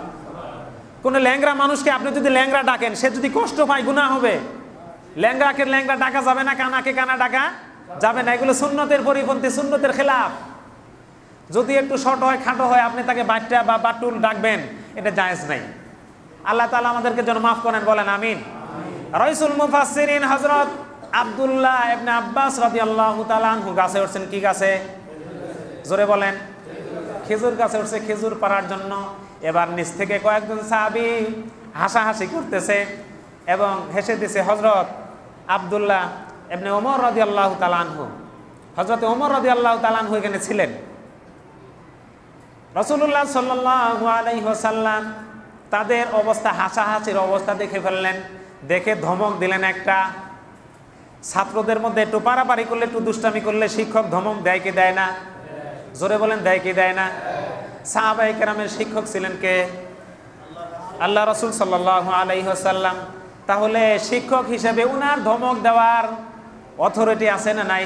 কোনো ল্যাংরা মানুষকে আপনি যদি ল্যাংরা ডাকেন, সে যদি কষ্ট পায়, গুনাহ হবে। ল্যাংরাকে ল্যাংরা ডাকা যাবে না, কানাকে কানা ডাকা যাবে না। এগুলো সুন্নতের পরিপন্থী, সুন্নতের খেলাফ। যদি একটু শর্ট হয়, খাটো হয়, আপনি তাকে বাট্টা বা বাটুল ডাকবেন, এটা জায়েজ নাই। আল্লাহ তাআলা আমাদেরকে যেন মাফ করেন, বলেন আমিন। রাইসুল মুফাসসিরিন হযরত আব্দুল্লাহ ইবনে আব্বাস রাদিয়াল্লাহু তাআলা আনহু গাছে উঠছেন। কি গাছে? জোরে বলেন, খেজুর গাছে উঠছে খেজুর পাড়ার জন্য। এবার নিচ থেকে কয়েকজন সাহাবী হাসাহাসি করতেছে এবং হেসে দিছে হযরত আব্দুল্লাহ ইবনে ওমর রাদিয়াল্লাহু তাআলা আনহু। হযরত ওমর রাদিয়াল্লাহু তাআলা আনহু এখানে ছিলেন। রাসূলুল্লাহ সাল্লাল্লাহু আলাইহি ওয়াসাল্লাম তাদের অবস্থা, হাসাহাসির অবস্থা দেখে ফেললেন। দেখে ধমক দিলেন একটা। ছাত্রদের মধ্যে একটু পারাপারি করলে, একটু দুষ্টামি করলে শিক্ষক ধমক দেয় কি দেয় না? জোরে বলেন, দেয় কি দেয় না? সাহাবায়ে কেরামের শিক্ষক ছিলেন কে? আল্লাহ রাসূল সাল্লাল্লাহু আলাইহি ওয়াসাল্লাম। তাহলে শিক্ষক হিসেবে উনার ধমক দেওয়ার অথরিটি আছে না নাই?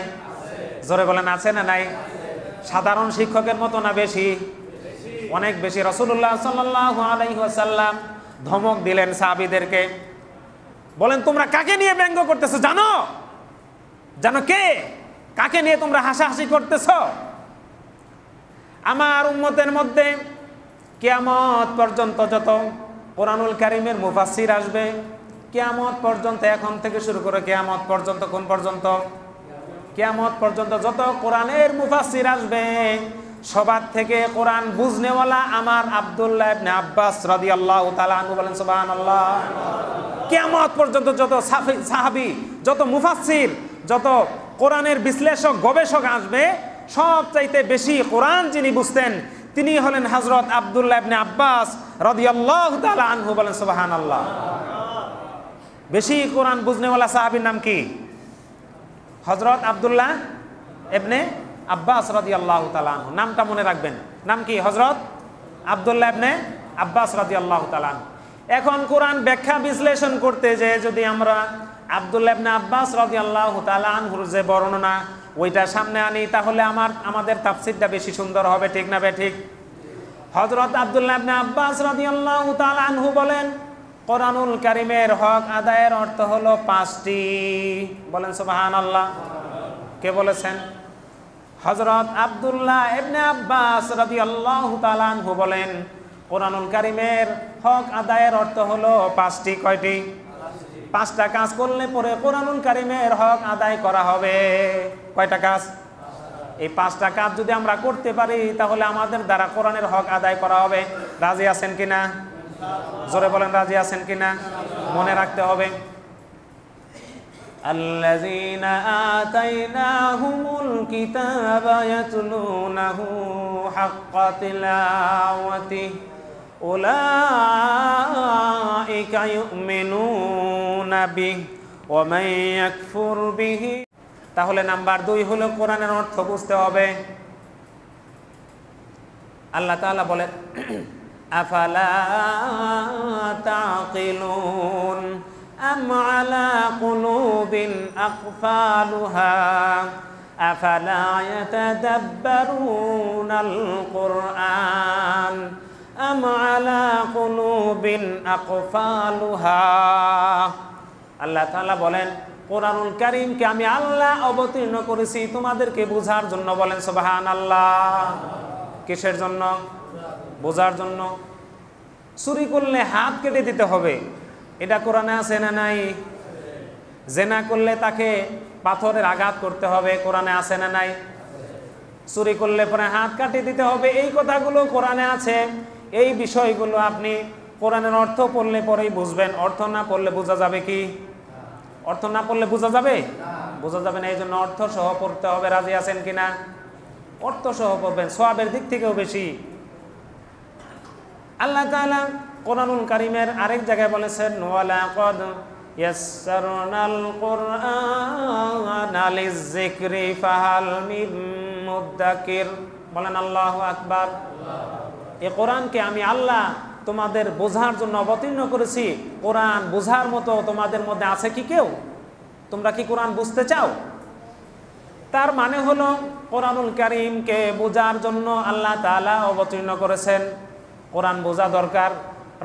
জোরে বলেন, আছে না নাই? সাধারণ শিক্ষকের মতো না বেশি? অনেক বেশি। রাসূলুল্লাহ সাল্লাল্লাহু আলাইহি ওয়াসাল্লাম ধমক দিলেন সাহাবীদেরকে। বলেন, তোমরা কাকে নিয়ে ব্যঙ্গ করতেছো জানো? জানো কে? কাকে নিয়ে তোমরা হাসাহাসি করতেছো? আমার উম্মতের মধ্যে কিয়ামত পর্যন্ত যত কোরআনুল কারীমের মুফাসসির আসবে, কিয়ামত পর্যন্ত, এখন থেকে শুরু করে কিয়ামত পর্যন্ত, কোন পর্যন্ত? কিয়ামত পর্যন্ত যত কোরআনের মুফাসসির আসবে সবার থেকে কোরআন বুঝনেওয়ালা আমার আব্দুল্লাহ ইবনে আব্বাস রাদিয়াল্লাহু তাআলা আনহু, বলেন সুবহানাল্লাহ। কিয়ামত পর্যন্ত যত সাহাবী, যত মুফাসসির, যত কোরআনের বিশ্লেষক, গবেষক আসবে, সবচাইতে বেশি কোরআন যিনি বুঝতেন তিনি হলেন হযরত আব্দুল্লাহ ইবনে আব্বাস রাদিয়াল্লাহু তাআলা আনহু, বলেন সুবহানাল্লাহ। বেশি কোরআন বুঝনেওয়ালা সাহাবীর নাম কি? হযরত আব্দুল্লাহ ইবনে আব্বাস রাদিয়াল্লাহু তাআলা আনহু। নামটা মনে রাখবেন, নাম কি? হযরত আব্দুল্লাহ ইবনে আব্বাস রাদিয়াল্লাহু তাআলা আনহু। এখন কোরআন ব্যাখ্যা বিশ্লেষণ করতে যে যদি আমরা আব্দুল্লাহ ইবনে আব্বাস রাদিয়াল্লাহু তাআলা আনহুর যে বর্ণনা ওইটা সামনে আনি তাহলে আমাদের তাফসীরটা বেশি সুন্দর হবে, ঠিক না ঠিক? হযরত আব্দুল্লাহ ইবনে আব্বাস রাদিয়াল্লাহু তাআলা আনহু বলেন, কোরআনুল কারীমের হক আদায়ের অর্থ হলো 5টি, বলেন সুবহানাল্লাহ। কে বলেছেন? হযরত আব্দুল্লাহ ইবনে আব্বাস রাদিয়াল্লাহু তাআলা আনহু বলেন, কোরআনুল কারীমের হক আদায়ের অর্থ হলো 5টি। কয়টি? 5টা কাজ করলে পরে কোরআনুল কারীমের হক আদায় করা হবে। কয়টা কাজ? এই 5টা কাজ যদি আমরা করতে পারি তাহলে আমাদের দ্বারা কোরআনের হক আদায় করা হবে। রাজি আছেন কিনা? জোরে বলেন, রাজি আছেন কিনা? মনে রাখতে হবে, আল্লাযীনা আতাইনাহুমুল কিতাবা ইয়াতলুনাহু হাক্কা তিলাওয়াতিহি উলাইকা ইউমিনুনা বিহি ওয়া মান ইয়াকফুর বিহি। তাহলে নাম্বার 2 হলো কোরআনের অর্থ বুঝতে হবে। আল্লাহ তাআলা বলেন, আফালা তাকিলুন আম আলা কুলুবিন আকফালুহা আফালা ইয়াতাদাব্বারুনাল কুরআন আম আলা কুলুবিন আকফালুহা। আল্লাহ তাআলা বলেন, কোরআনুল কারীমকে আমি আল্লাহ অবতীর্ণ করেছি তোমাদেরকে বোঝার জন্য, বলেন সুবহানাল্লাহ। কিসের জন্য? বোঝার জন্য। চুরি করলে হাত কেটে দিতে হবে, এটা কোরআনে আছে না নাই? জেনা করলে তাকে পাথরের আঘাত করতে হবে, কোরআনে আছে না নাই? চুরি করলে পরে হাত কাটিয়ে দিতে হবে, এই কথাগুলো কোরআনে আছে। এই বিষয়গুলো আপনি কোরআনের অর্থ পড়লে পরেই বুঝবেন, অর্থ না পড়লে বোঝা যাবে কি? অর্থ না পড়লে বোঝা যাবে? বোঝা যাবে না। এই জন্য অর্থ সহ পড়তে হবে। রাজি আছেন কিনা? অর্থ সহ পড়বেন, সওয়াবের দিক থেকেও বেশি। আল্লাহ তাআলা কোরআনুল কারীমের আরেক জায়গায় বলেছেন, ওয়ালাকাদ ইয়াসসারনাল কুরআনা লিয-যিকরি ফাহাল মিন মুদ্দাকির। বলেন আল্লাহু আকবার। এই কোরআনকে আমি আল্লাহ তোমাদের বোঝার জন্য অবতীর্ণ করেছি। কোরআন বোঝার মতো তোমাদের মধ্যে আছে কি কেউ? তোমরা কি কোরআন বুঝতে চাও? তার মানে হলো কোরআনুল কারীমকে বোঝার জন্য আল্লাহ তাআলা অবতীর্ণ করেছেন। কোরআন বোঝা দরকার।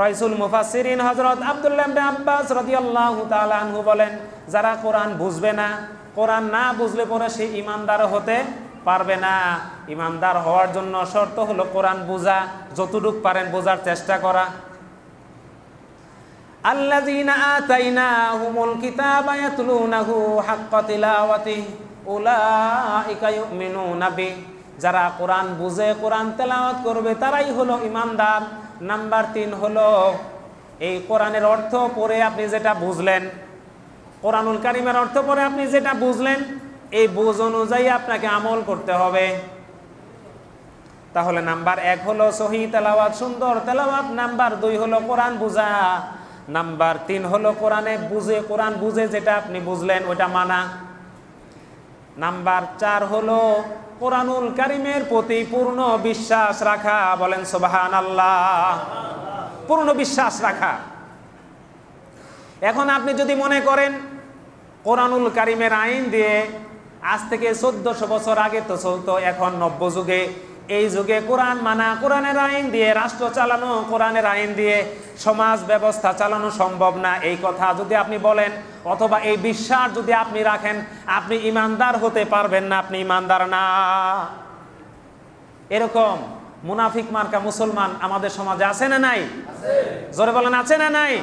রাইসুল মুফাসসিরিন হযরত আব্দুল্লাহ ইবনে আব্বাস রাদিয়াল্লাহু তাআলা আনহু বলেন, যারা কোরআন বুঝবে না, কোরআন না বুঝলে পরে সে ঈমানদার হতে পারবে না। ঈমানদার হওয়ার জন্য শর্ত হলো কোরআন বোঝা, যতটুকু পারেন বোঝার চেষ্টা করা। আল্লাযীনা আতাইনাহুমুল কিতাবা ইয়াতলুনাহু হাক্কা তিলাওয়াতিহি উলাইকা ইউমিনুনা বিহি। যারা কোরআন বুঝে কোরআন তেলাওয়াত করবে তারাই হলো ঈমানদার। নাম্বার 3 হলো এই কোরআনের অর্থ পড়ে আপনি যেটা বুঝলেন, কোরআনুল কারীমের অর্থ পড়ে আপনি যেটা বুঝলেন, এই বুঝ অনুযায়ী আপনাকে আমল করতে হবে। তাহলে নাম্বার 1 হলো সহিহ তেলাওয়াত, সুন্দর তেলাওয়াত। নাম্বার 2 হলো কোরআন বুঝা। নাম্বার 3 হলো কোরআন বুঝে যেটা আপনি বুঝলেন ওইটা মানা। নাম্বার 4 হলো কোরআনুল কারীমের প্রতি পূর্ণ বিশ্বাস রাখা। বলেন সুবহানাল্লাহ। পূর্ণ বিশ্বাস রাখা। এখন আপনি যদি মনে করেন কোরআনুল কারীমের আইন দিয়ে আজ থেকে 1400 বছর আগে তো চলতো, এখন নব্য যুগে, এই যুগে কোরআন মানা, কোরআনের আইন দিয়ে রাষ্ট্র চালানো, কোরআনের আইন দিয়ে সমাজ ব্যবস্থা চালানো সম্ভব না, এই কথা যদি আপনি বলেন অথবা এই বিশ্বাস যদি আপনি রাখেন, আপনি ঈমানদার হতে পারবেন না, আপনি ঈমানদার না। এরকম মুনাফিক মার্কা মুসলমান আমাদের সমাজে আছে না নাই? জোরে বলেন, আছে না নাই?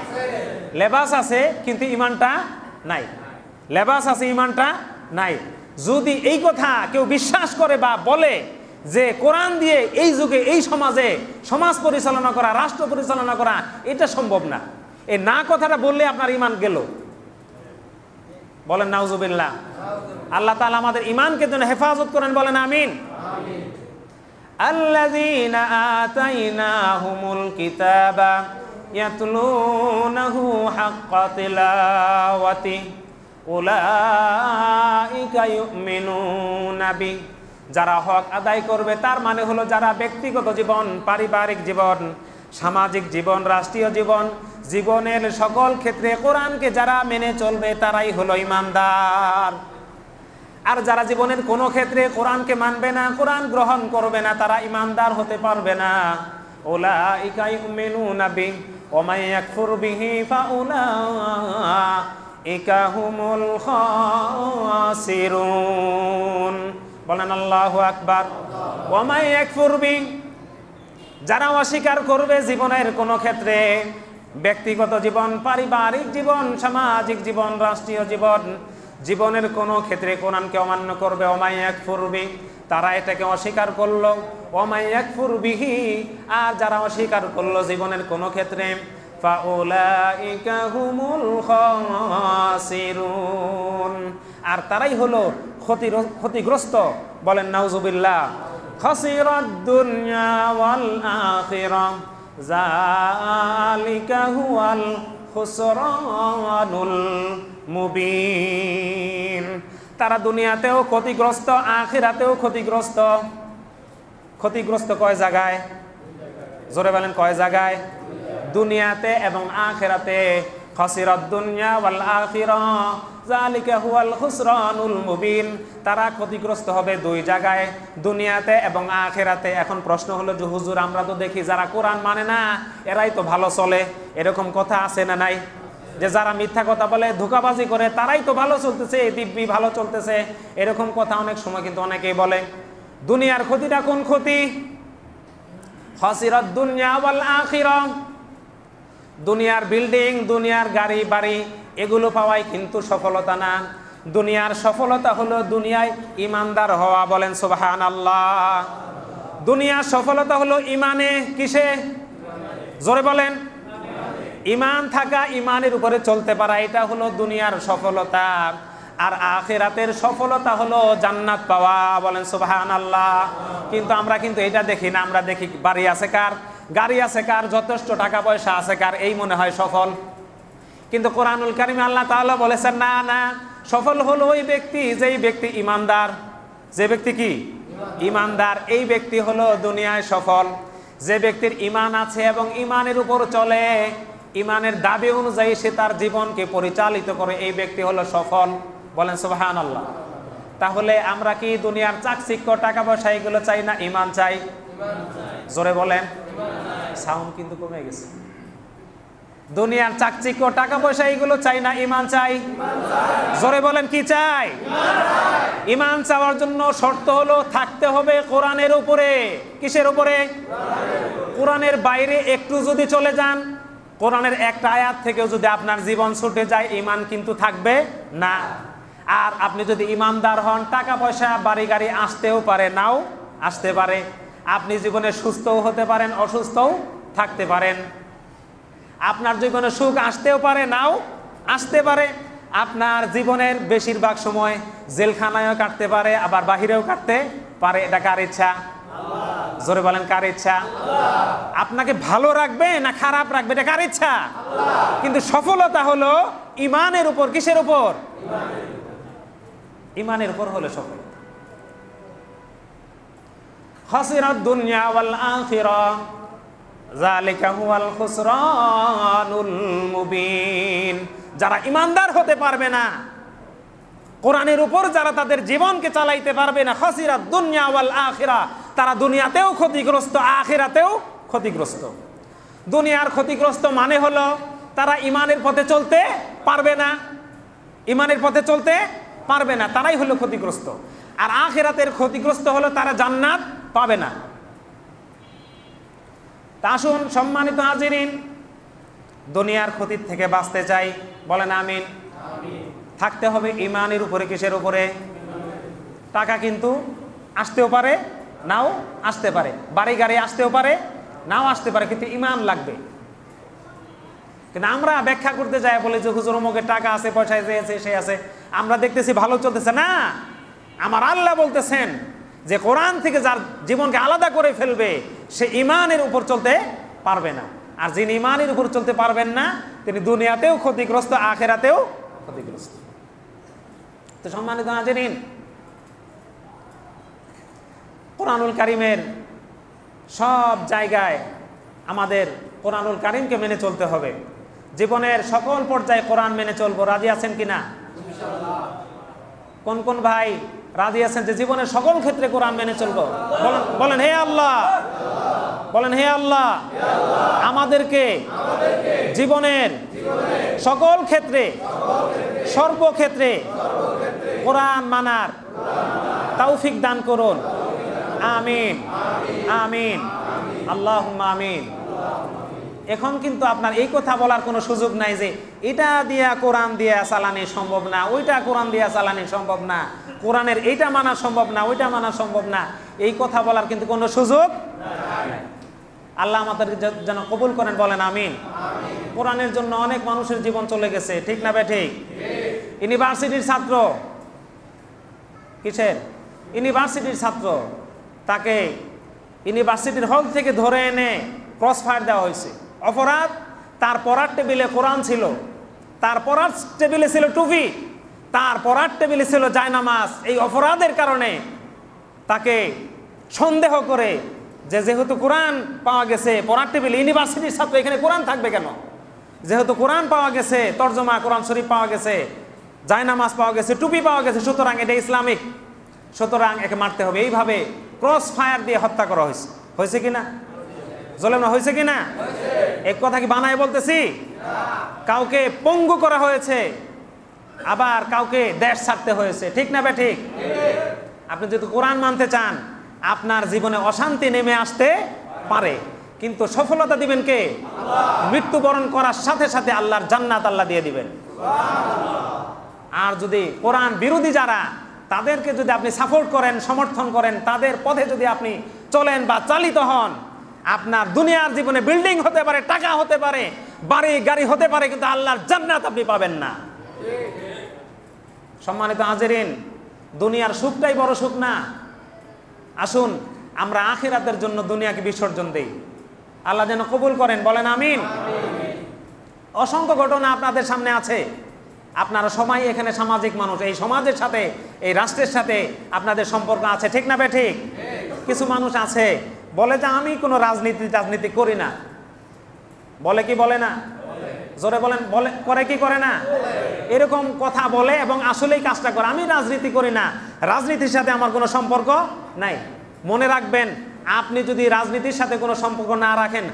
লেবাস আছে কিন্তু ইমানটা নাই, লেবাস আছে ইমানটা নাই। যদি এই কথা কেউ বিশ্বাস করে বা বলে যে কোরআন দিয়ে এই যুগে এই সমাজে সমাজ পরিচালনা করা, রাষ্ট্র পরিচালনা করা, এটা সম্ভব না, এই না কথাটা বললে আপনার ইমান গেল। বলেন নাউজুবিল্লাহ। আল্লাহ তাআলা আমাদের ইমানকে যেন হেফাজত করেন, বলেন আমিন। আল্লাযীনা আতাইনাহুমুল কিতাবা ইয়াতলুনাহু হাক্কা তিলাওয়াতি উলাইকা ইউমিনুনা বি। যারা হক আদায় করবে তার মানে হলো যারা ব্যক্তিগত জীবন, পারিবারিক জীবন, সামাজিক জীবন, রাষ্ট্রীয় জীবন, জীবনের সকল ক্ষেত্রে কোরআনকে যারা মেনে চলবে তারাই হলো ঈমানদার। আর যারা জীবনের কোনো ক্ষেত্রে কোরআনকে মানবে না, কোরআন গ্রহণ করবে না, তারা ঈমানদার হতে পারবে না। উলাইকা ইউমিনুনা বি ওয়া মান ইয়াকফুর বিহি ফাউলাইকা হুমুল খাসিরুন। বলেন আল্লাহু আকবার। ওয়া মান ইয়াকফুর বিহি, যারা অস্বীকার করবে জীবনের কোনো ক্ষেত্রে, ব্যক্তিগত জীবন, পারিবারিক জীবন, সামাজিক জীবন, রাষ্ট্রীয় জীবন, জীবনের কোনো ক্ষেত্রে কোরআনকে অমান্য করবে, ওয়া মান ইয়াকফুর বিহি, তারা এটাকে অস্বীকার করলো, ওয়া মান ইয়াকফুর বিহি, আর যারা অস্বীকার করলো জীবনের কোনো ক্ষেত্রে, ফাউলাইকা হুমুল খাসিরুন, আর তারাই হলো ক্ষতিগ্রস্ত। বলেন নাউজুবিল্লাহ। খাসিরাদ দুনিয়া ওয়াল আখিরাহ যালিকা হুয়াল খুসরানুল মুবিন। তারা দুনিয়াতেও ক্ষতিগ্রস্ত, আখিরাতেও ক্ষতিগ্রস্ত। ক্ষতিগ্রস্ত কয় জায়গায়? জোরে বলেন কয় জায়গায়? দুনিয়াতে এবং আখিরাতে। খাসিরাদ দুনিয়া ওয়াল আখিরাহ যালিকা হুয়াল খুসরানুল মুবিন। তারা ক্ষতিগ্রস্ত হবে দুই জায়গায়, দুনিয়াতে এবং আখিরাতে। এখন প্রশ্ন হলো যে হুজুর, আমরা তো দেখি যারা কোরআন মানে না এরাই তো ভালো চলে, এরকম কথা আছে না নাই? যে যারা মিথ্যা কথা বলে, ধোঁকাবাজি করে, তারাই তো ভালো চলতেছে, দিব্যি ভালো চলতেছে, এরকম কথা অনেক সময় কিন্তু অনেকেই বলে। দুনিয়ার ক্ষতিটা কোন ক্ষতি? খাসিরাদ দুনিয়া ওয়াল আখিরাহ। দুনিয়ার বিল্ডিং, দুনিয়ার গাড়ি বাড়ি, এগুলো পাওয়াই কিন্তু সফলতা না। দুনিয়ার সফলতা হলো দুনিয়ায় ইমানদার হওয়া। বলেন সুবহানাল্লাহ। দুনিয়ার সফলতা হলো ইমানে। কিসে? জোরে বলেন। ইমান থাকা, ইমানের উপরে চলতে পারা, এটা হলো দুনিয়ার সফলতা। আর আখিরাতের সফলতা হলো জান্নাত পাওয়া। বলেন সুবহানাল্লাহ। কিন্তু আমরা কিন্তু এটা দেখি না, আমরা দেখি বাড়ি আছে কার, গাড়ি আছে কার, যথেষ্ট টাকা পয়সা আছে কার, এই মনে হয় সফল। কিন্তু কোরআনুল কারীমে আল্লাহ তাআলা বলেছেন না না, সফল হলো ওই ব্যক্তি যেই ব্যক্তি ইমানদার। যে ব্যক্তি কি? ইমানদার। এই ব্যক্তি হলো দুনিয়ায় সফল। যে ব্যক্তির ইমান আছে এবং ইমানের উপর চলে, ইমানের দাবি অনুযায়ী সে তার জীবনকে পরিচালিত করে, এই ব্যক্তি হলো সফল। বলেন সুবহানাল্লাহ। তাহলে আমরা কি দুনিয়ার চাকচিক্য, টাকা পয়সা এগুলো চাই না, ইমান চাই? জোরে বলেন। সাউন্ড কিন্তু কমে গেছে। দুনিয়ার চাকচিক্য, টাকা পয়সা এগুলো চাই না, ইমান চাই? জোরে বলেন কি চাই? ইমান চাওয়ার জন্য শর্ত হলো থাকতে হবে কোরআনের উপরে। কিসের উপরে? কোরআনের বাইরে একটু যদি চলে যান, কোরআনের একটা আয়াত থেকে যদি আপনার জীবন ছুটে যায়, ইমান কিন্তু থাকবে না। আর আপনি যদি ইমানদার হন, টাকা পয়সা, বাড়ি গাড়ি আসতেও পারে, নাও আসতে পারে। আপনি জীবনে সুস্থও হতে পারেন, অসুস্থও থাকতে পারেন। আপনার জীবনে সুখ আসতেও পারে, নাও আসতে পারে। আপনার জীবনের বেশিরভাগ সময় জেলখানায়ও কাটতে পারে, আবার বাহিরেও কাটতে পারে। এটা কার ইচ্ছা? জোরে বলেন কার ইচ্ছা? আপনাকে ভালো রাখবে না খারাপ রাখবে, এটা কার ইচ্ছা? কিন্তু সফলতা হলো ইমানের উপর। কিসের উপর? ইমানের উপর হলো সফল। খাসিরাদ দুনিয়া ওয়াল আখিরাহ যালিকা হুয়াল খুসরানুল মুবিন। যারা ইমানদার হতে পারবে না, কোরআনের উপর যারা তাদের জীবনকে চালাইতে পারবে না, খাসিরাদ দুনিয়া ওয়াল আখিরাহ, তারা দুনিয়াতেও ক্ষতিগ্রস্ত, আখিরাতেও ক্ষতিগ্রস্ত। দুনিয়ার ক্ষতিগ্রস্ত মানে হলো তারা ইমানের পথে চলতে পারবে না, ইমানের পথে চলতে পারবে না, তারাই হলো ক্ষতিগ্রস্ত। আর আখিরাতের ক্ষতিগ্রস্ত হলো তারা জান্নাত পাবে না। তা আসুন সম্মানিত হাজিরিন, দুনিয়ার ক্ষতির থেকে বাঁচতে চাই, বলেন আমিন। থাকতে হবে ইমানের উপরে। কিসের উপরে? টাকা কিন্তু আসতেও পারে, নাও আসতে পারে, বাড়ি গাড়ি আসতেও পারে, নাও আসতে পারে, কিন্তু ইমান লাগবে। কিন্তু আমরা ব্যাখ্যা করতে যাই বলে যে হুজুর অমুকের টাকা আছে, পয়সা আছে, সে আছে, আমরা দেখতেছি ভালো চলতেছে না। আমার আল্লাহ বলতেছেন যে কোরআন থেকে যার জীবনকে আলাদা করে ফেলবে সে ইমানের উপর চলতে পারবে না। আর যিনি ইমানের উপর চলতে পারবেন না তিনি দুনিয়াতেও ক্ষতিগ্রস্ত, আখিরাতেও ক্ষতিগ্রস্ত। তো সম্মানিত হাজিরিন, কোরআনুল কারীমের সব জায়গায় আমাদের কোরআনুল কারীমকে মেনে চলতে হবে। জীবনের সকল পর্যায়ে কোরআন মেনে চলবো, রাজি আছেন কিনা? কোন কোন ভাই রাজি আছেন যে জীবনের সকল ক্ষেত্রে কোরআন মেনে চলবো? বলেন হে আল্লাহ, বলেন হে আল্লাহ, আমাদেরকে জীবনের সকল ক্ষেত্রে, সর্বক্ষেত্রে কোরআন মানার তৌফিক দান করুন। আমিন আমিন আল্লাহুম্মা আমিন। এখন কিন্তু আপনার এই কথা বলার কোনো সুযোগ নাই যে এটা দিয়া কোরআন দিয়া চালানি সম্ভব না, ওইটা কোরআন দিয়া চালানি সম্ভব না, কোরআনের এইটা মানা সম্ভব না, ওইটা মানা সম্ভব না, এই কথা বলার কিন্তু কোনো সুযোগ নাই। আল্লাহ আমাদের যেন কবুল করেন, বলেন আমিন। কোরআনের জন্য অনেক মানুষের জীবন চলে গেছে, ঠিক না ঠিক? ইউনিভার্সিটির ছাত্র, কিসের? ইউনিভার্সিটির ছাত্র, তাকে ইউনিভার্সিটির হল থেকে ধরে এনে ক্রস ফায়ার দেওয়া হয়েছে। অপরাধ, তার পড়ার টেবিলে কোরআন ছিল, তার পড়ার টেবিলে ছিল টুপি, তার পড়ার টেবিলে ছিল জায়নামাজ। এই অপরাধের কারণে তাকে সন্দেহ করে যে যেহেতু কোরআন পাওয়া গেছে পড়ার টেবিলে, ইউনিভার্সিটির ছাত্র, এখানে কোরআন থাকবে কেন? যেহেতু কোরআন পাওয়া গেছে, তর্জমা কোরআন শরীফ পাওয়া গেছে, জায়নামাজ পাওয়া গেছে, টুপি পাওয়া গেছে, সুতরাং এটা ইসলামিক, সুতরাং একে মারতে হবে। এইভাবে ক্রস ফায়ার দিয়ে হত্যা করা হয়েছে। হয়েছে কিনা? জলেম না, হয়েছে কিনা? এক কথা কি বানায় বলতেছি? কাউকে পঙ্গু করা হয়েছে, আবার কাউকে দেশ ছাড়তে হয়েছে, ঠিক না ঠিক? আপনি যদি কোরআন মানতে চান আপনার জীবনে অশান্তি নেমে আসতে পারে, কিন্তু সফলতা দিবেন কে? মৃত্যুবরণ করার সাথে সাথে আল্লাহর জান্নাত আল্লাহ দিয়ে দিবেন। আর যদি কোরআন বিরোধী যারা, তাদেরকে যদি আপনি সাপোর্ট করেন, সমর্থন করেন, তাদের পথে যদি আপনি চলেন বা চালিত হন, আপনার দুনিয়ার জীবনে বিল্ডিং হতে পারে, টাকা হতে পারে, বাড়ি গাড়ি হতে পারে, কিন্তু আল্লাহর জান্নাত আপনি পাবেন না। সম্মানিত হাজিরিন, দুনিয়ার সুখটাই বড় সুখ না। আসুন আমরা আখিরাতের জন্য দুনিয়াকে বিসর্জন দেই। আল্লাহ যেন কবুল করেন, বলেন আমিন। অসংখ্য ঘটনা আপনাদের সামনে আছে। আপনারা সবাই এখানে সামাজিক মানুষ, এই সমাজের সাথে, এই রাষ্ট্রের সাথে আপনাদের সম্পর্ক আছে, ঠিক না ঠিক? কিছু মানুষ আছে বলে যে আমি কোনো রাজনীতি করি না, বলে কি বলে না? জোরে বলেন, বলে করে কি করে না? এরকম কথা বলে এবং আসলেই কাজটা করে। আমি রাজনীতি করি না, রাজনীতির সাথে আমার কোনো সম্পর্ক নাই। মনে রাখবেন, আপনি যদি রাজনীতির সাথে কোনো সম্পর্ক না রাখেন,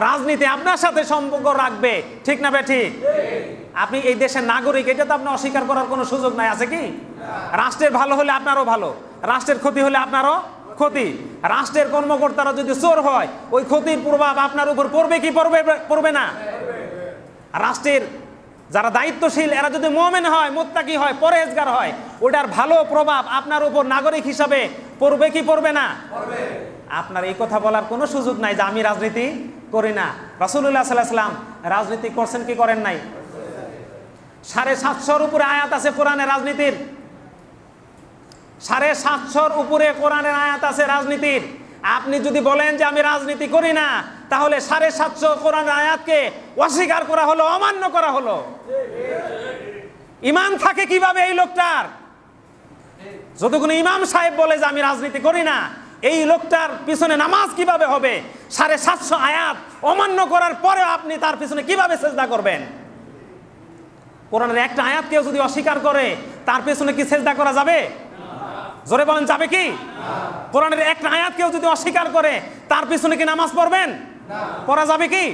রাজনীতি আপনার সাথে সম্পর্ক রাখবে, ঠিক না ঠিক? আপনি এই দেশের নাগরিক, এটা তো আপনি অস্বীকার করার কোনো সুযোগ নাই, আছে কি? রাষ্ট্রের ভালো হলে আপনারও ভালো, রাষ্ট্রের ক্ষতি হলে আপনারও ক্ষতি। রাষ্ট্রের কর্মকর্তারা যদি চোর হয়, ওই ক্ষতির প্রভাব আপনার উপর পড়বে কি পড়বে না? রাষ্ট্রের যারা দায়িত্বশীল এরা যদি মুমিন হয়, মুত্তাকি হয়, পরহেজগার হয়, ওটার ভালো প্রভাব আপনার উপর নাগরিক হিসাবে পড়বে কি পড়বে না? আপনার এই কথা বলার কোনো সুযোগ নাই যে আমি রাজনীতি করি না। রাসূলুল্লাহ সাল্লাল্লাহু আলাইহি ওয়াসাল্লাম রাজনীতি করছেন কি করেন নাই? 750-র উপরে আয়াত আছে কোরআনে রাজনীতির, 750-র উপরে কোরআনের আয়াত আছে রাজনীতির। আপনি যদি বলেন যে আমি রাজনীতি করি না, তাহলে 750 কোরআনের আয়াতকে অস্বীকার করা হলো, অমান্য করা হলো। ঈমান থাকে কিভাবে এই লোকটার? যদি কোনো ইমাম সাহেব বলে যে আমি রাজনীতি করি না, এই লোকটার পিছনে নামাজ কিভাবে হবে? 750 আয়াত অমান্য করার পরেও আপনি তার পিছনে কিভাবে সেজদা করবেন? কোরআনের একটা আয়াত কেউ যদি অস্বীকার করে, তার পেছনে কি সেজদা করা যাবে? জোরে বলেন, যাবে কি? কোরআনের একটা আয়াত কেউ যদি অস্বীকার করে, তার পিছনে কি নামাজ পড়বেন? পড়া যাবে কি?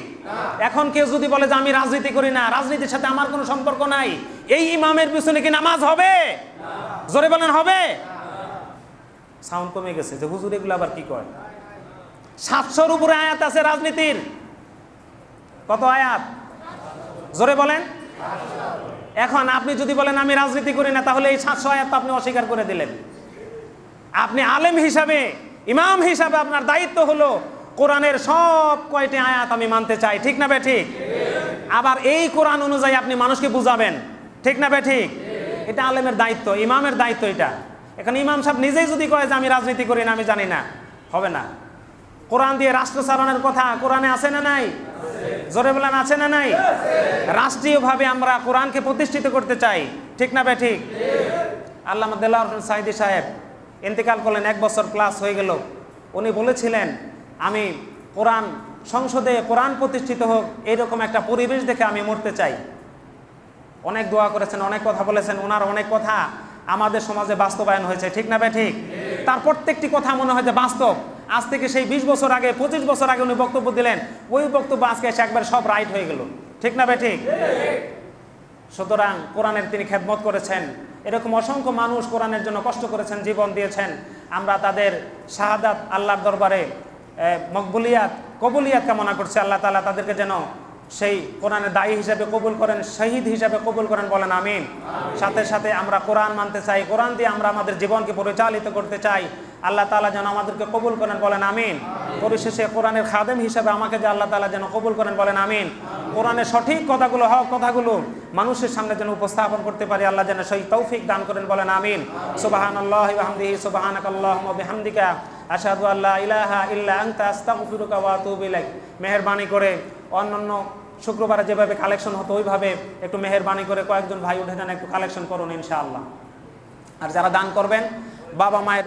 এখন কেউ যদি বলে যে আমি রাজনীতি করি না, রাজনীতির সাথে আমার কোনো সম্পর্ক নাই, এই ইমামের পিছনে কি নামাজ হবে? জোরে বলেন, হবে? সাউন্ড কমে গেছে যে হুজুর এগুলো আবার কি কয়? 700-র উপরে আয়াত আছে রাজনীতির। কত আয়াত? জোরে বলেন। এখন আপনি যদি বলেন আমি রাজনীতি করি না, তাহলে এই 700 আয়াত আপনি অস্বীকার করে দিলেন। আপনি আলেম হিসাবে, ইমাম হিসাবে আপনার দায়িত্ব হলো কোরআনের সব কয়টি আয়াত আমি মানতে চাই, ঠিক না বে ঠিক? আবার এই কোরআন অনুযায়ী আপনি মানুষকে বুঝাবেন, ঠিক না বে ঠিক? এটা আলেমের দায়িত্ব, ইমামের দায়িত্ব এটা। এখন ইমাম সাহেব নিজেই যদি কয় যে আমি রাজনীতি করি না, আমি জানি না, হবে না। কোরআন দিয়ে রাষ্ট্র চালানোর কথা কোরআনে আছে না নাই? জোরে বলেন, আছে না নাই? রাষ্ট্রীয়ভাবে আমরা কোরআনকে প্রতিষ্ঠিত করতে চাই, ঠিক না বে ঠিক? আল্লামা দেলাওয়ার হোসেন সাঈদী সাহেব ইন্তেকাল করলেন, 1 বছর প্লাস হয়ে গেল। উনি বলেছিলেন আমি কোরআন সংসদে কোরআন প্রতিষ্ঠিত হোক এইরকম একটা পরিবেশ দেখে আমি মরতে চাই। অনেক দোয়া করেছেন, অনেক কথা বলেছেন, ওনার অনেক কথা আমাদের সমাজে বাস্তবায়ন হয়েছে, ঠিক না বে ঠিক? তার প্রত্যেকটি কথা মনে হয় যে বাস্তব। আজ থেকে সেই 20 বছর আগে, 25 বছর আগে উনি বক্তব্য দিলেন, ওই বক্তব্য আজকে এসে একবার সব রাইট হয়ে গেল, ঠিক না বে ঠিক? সুতরাং কোরআনের তিনি খেদমত করেছেন। এরকম অসংখ্য মানুষ কোরআনের জন্য কষ্ট করেছেন, জীবন দিয়েছেন। আমরা তাদের শাহাদাত আল্লাহর দরবারে মকবুলিয়াত, কবুলিয়াত কামনা করছি। আল্লাহ তাআলা তাদেরকে যেন সেই কোরআনের দায়ী হিসাবে কবুল করেন, শহীদ হিসাবে কবুল করেন, বলেন আমিন। সাথে সাথে আমরা কোরআন মানতে চাই, কোরআন দিয়ে আমরা আমাদের জীবনকে পরিচালিত করতে চাই। আল্লাহ তাআলা যেন আমাদেরকে কবুল করেন, বলেন আমিন। পরিশেষে কোরআনের খাদেম হিসাবে আমাকে যে আল্লাহ তাআলা যেন কবুল করেন, বলেন আমিন। কোরআনের সঠিক কথাগুলো, হক কথাগুলো মানুষের সামনে যেন উপস্থাপন করতে পারি, আল্লাহ যেন সেই তৌফিক দান করেন, বলেন আমিন। সুবহানাল্লাহি ওয়া বিহামদিহি, সুবহানাকাল্লাহুম্মা ওয়া বিহামদিকা, আশহাদু আল্লা ইলাহা ইল্লা আনতা, আস্তাগফিরুকা ওয়া আতুবু ইলাইক। মেহেরবানি করে অন্যান্য শুক্রবারে যেভাবে কালেকশন হতো ওইভাবে একটু মেহেরবানি করে কয়েকজন ভাই উঠে যান, একটু কালেকশন করুন ইনশাআল্লাহ। আর যারা দান করবেন, বাবা মায়ের